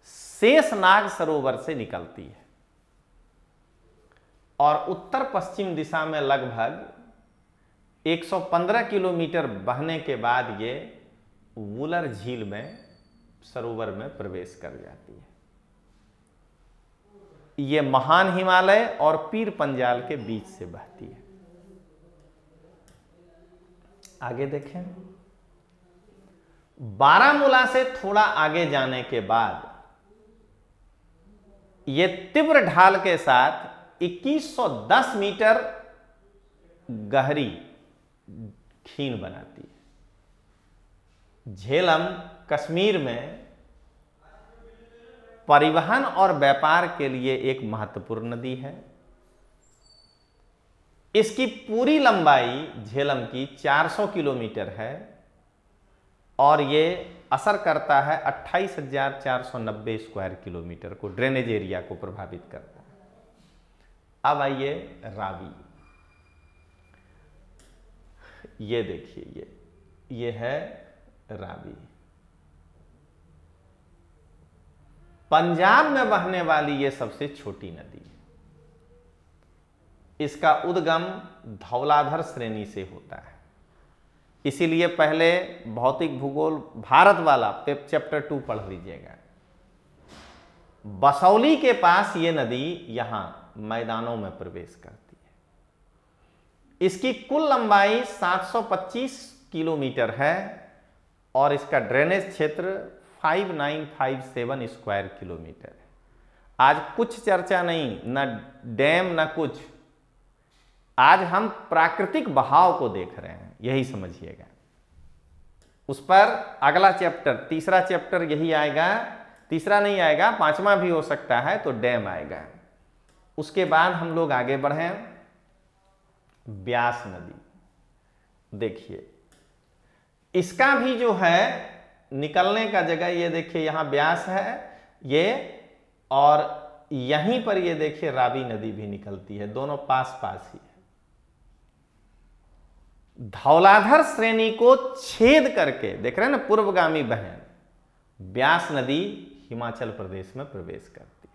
S1: शेषनाग सरोवर से निकलती है और उत्तर पश्चिम दिशा में लगभग 115 किलोमीटर बहने के बाद ये वुलर झील में, सरोवर में प्रवेश कर जाती है। ये महान हिमालय और पीर पंजाल के बीच से बहती है। आगे देखें, बारामूला से थोड़ा आगे जाने के बाद ये तीव्र ढाल के साथ 2110 मीटर गहरी खीन बनाती है। झेलम कश्मीर में परिवहन और व्यापार के लिए एक महत्वपूर्ण नदी है। इसकी पूरी लंबाई झेलम की 400 किलोमीटर है और ये असर करता है 28,490 स्क्वायर किलोमीटर को, ड्रेनेज एरिया को प्रभावित करता है। अब आइए रावी। ये देखिए, ये है रावी। पंजाब में बहने वाली ये सबसे छोटी नदी है। इसका उद्गम धौलाधर श्रेणी से होता है, इसीलिए पहले भौतिक भूगोल भारत वाला चैप्टर 2 पढ़ लीजिएगा। बसौली के पास ये नदी यहां मैदानों में प्रवेश करती है। इसकी कुल लंबाई 725 किलोमीटर है और इसका ड्रेनेज क्षेत्र 5957 स्क्वायर किलोमीटर है। आज कुछ चर्चा नहीं, न डैम न कुछ, आज हम प्राकृतिक बहाव को देख रहे हैं, यही समझिएगा। उस पर अगला चैप्टर, तीसरा चैप्टर यही आएगा, तीसरा नहीं आएगा, 5वां भी हो सकता है, तो डैम आएगा। उसके बाद हम लोग आगे बढ़ें। ब्यास नदी देखिए, इसका भी जो है निकलने का जगह, ये देखिए यहां ब्यास है ये, और यहीं पर ये देखिए रावी नदी भी निकलती है, दोनों पास पास ही है। धौलाधर श्रेणी को छेद करके, देख रहे हैं ना, पूर्वगामी बहन ब्यास नदी हिमाचल प्रदेश में प्रवेश करती है।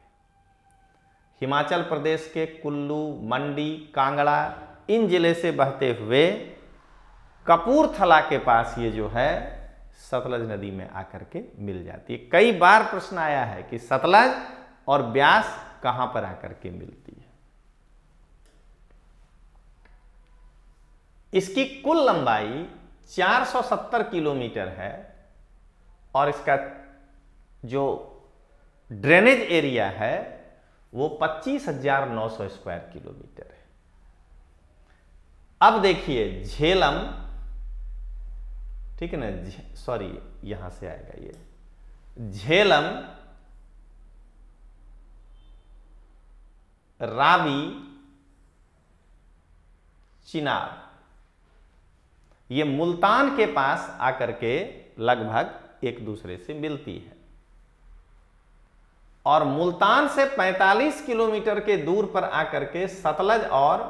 S1: हिमाचल प्रदेश के कुल्लू, मंडी, कांगड़ा, इन जिले से बहते हुए कपूरथला के पास ये जो है सतलज नदी में आकर के मिल जाती है। कई बार प्रश्न आया है कि सतलज और ब्यास कहां पर आकर के मिलती है। इसकी कुल लंबाई 470 किलोमीटर है और इसका जो ड्रेनेज एरिया है वो 25,900 स्क्वायर किलोमीटर है। अब देखिए झेलम, ठीक है ना, सॉरी यहां से आएगा ये झेलम, रावी, चिनाब, ये मुल्तान के पास आकर के लगभग एक दूसरे से मिलती है और मुल्तान से 45 किलोमीटर के दूर पर आकर के सतलज और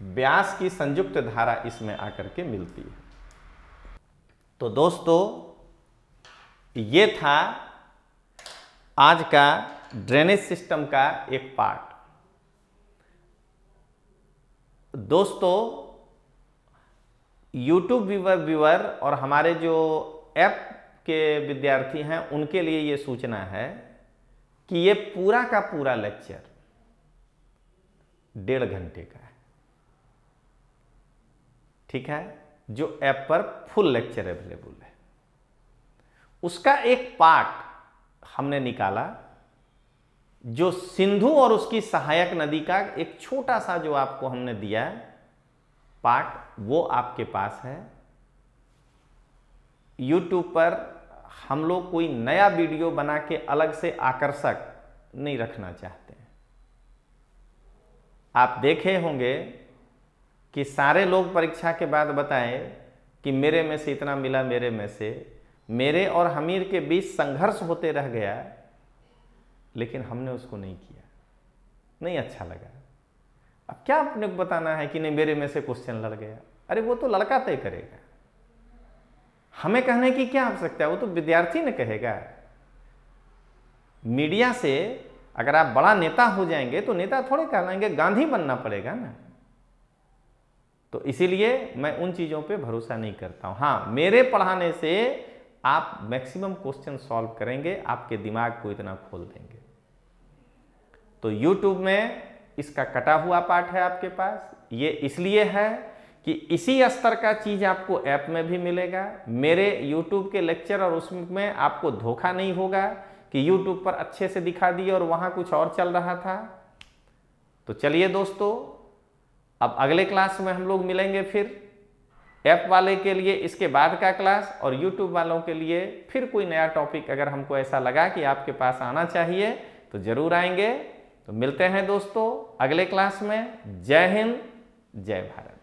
S1: व्यास की संयुक्त धारा इसमें आकर के मिलती है। तो दोस्तों ये था आज का ड्रेनेज सिस्टम का एक पार्ट। दोस्तों YouTube व्यूअर और हमारे जो ऐप के विद्यार्थी हैं उनके लिए ये सूचना है कि ये पूरा का पूरा लेक्चर 1.5 घंटे का है, ठीक है, जो ऐप पर फुल लेक्चर अवेलेबल है। उसका एक पार्ट हमने निकाला जो सिंधु और उसकी सहायक नदी का एक छोटा सा जो आपको हमने दिया पार्ट, वो आपके पास है। YouTube पर हम लोग कोई नया वीडियो बना के अलग से आकर्षक नहीं रखना चाहते हैं। आप देखे होंगे कि सारे लोग परीक्षा के बाद बताएं कि मेरे में से इतना मिला, मेरे में से, मेरे और हमीर के बीच संघर्ष होते रह गया, लेकिन हमने उसको नहीं किया, नहीं अच्छा लगा। अब क्या अपने को बताना है कि नहीं मेरे में से क्वेश्चन लड़ गया? अरे वो तो लड़का तय करेगा, हमें कहने की क्या आवश्यकता है, वो तो विद्यार्थी ने कहेगा। मीडिया से अगर आप बड़ा नेता हो जाएंगे तो नेता थोड़े कहलाएंगे, गांधी बनना पड़ेगा ना। तो इसीलिए मैं उन चीजों पे भरोसा नहीं करता हूं। हाँ, मेरे पढ़ाने से आप मैक्सिमम क्वेश्चन सॉल्व करेंगे, आपके दिमाग को इतना खोल देंगे। तो YouTube में इसका कटा हुआ पार्ट है आपके पास। ये इसलिए है कि इसी स्तर का चीज आपको ऐप में भी मिलेगा। मेरे YouTube के लेक्चर और उसमें आपको धोखा नहीं होगा कि YouTube पर अच्छे से दिखा दिए और वहां कुछ और चल रहा था। तो चलिए दोस्तों, अब अगले क्लास में हम लोग मिलेंगे फिर। ऐप वाले के लिए इसके बाद का क्लास और YouTube वालों के लिए फिर कोई नया टॉपिक अगर हमको ऐसा लगा कि आपके पास आना चाहिए तो जरूर आएंगे। तो मिलते हैं दोस्तों अगले क्लास में। जय हिंद, जय भारत।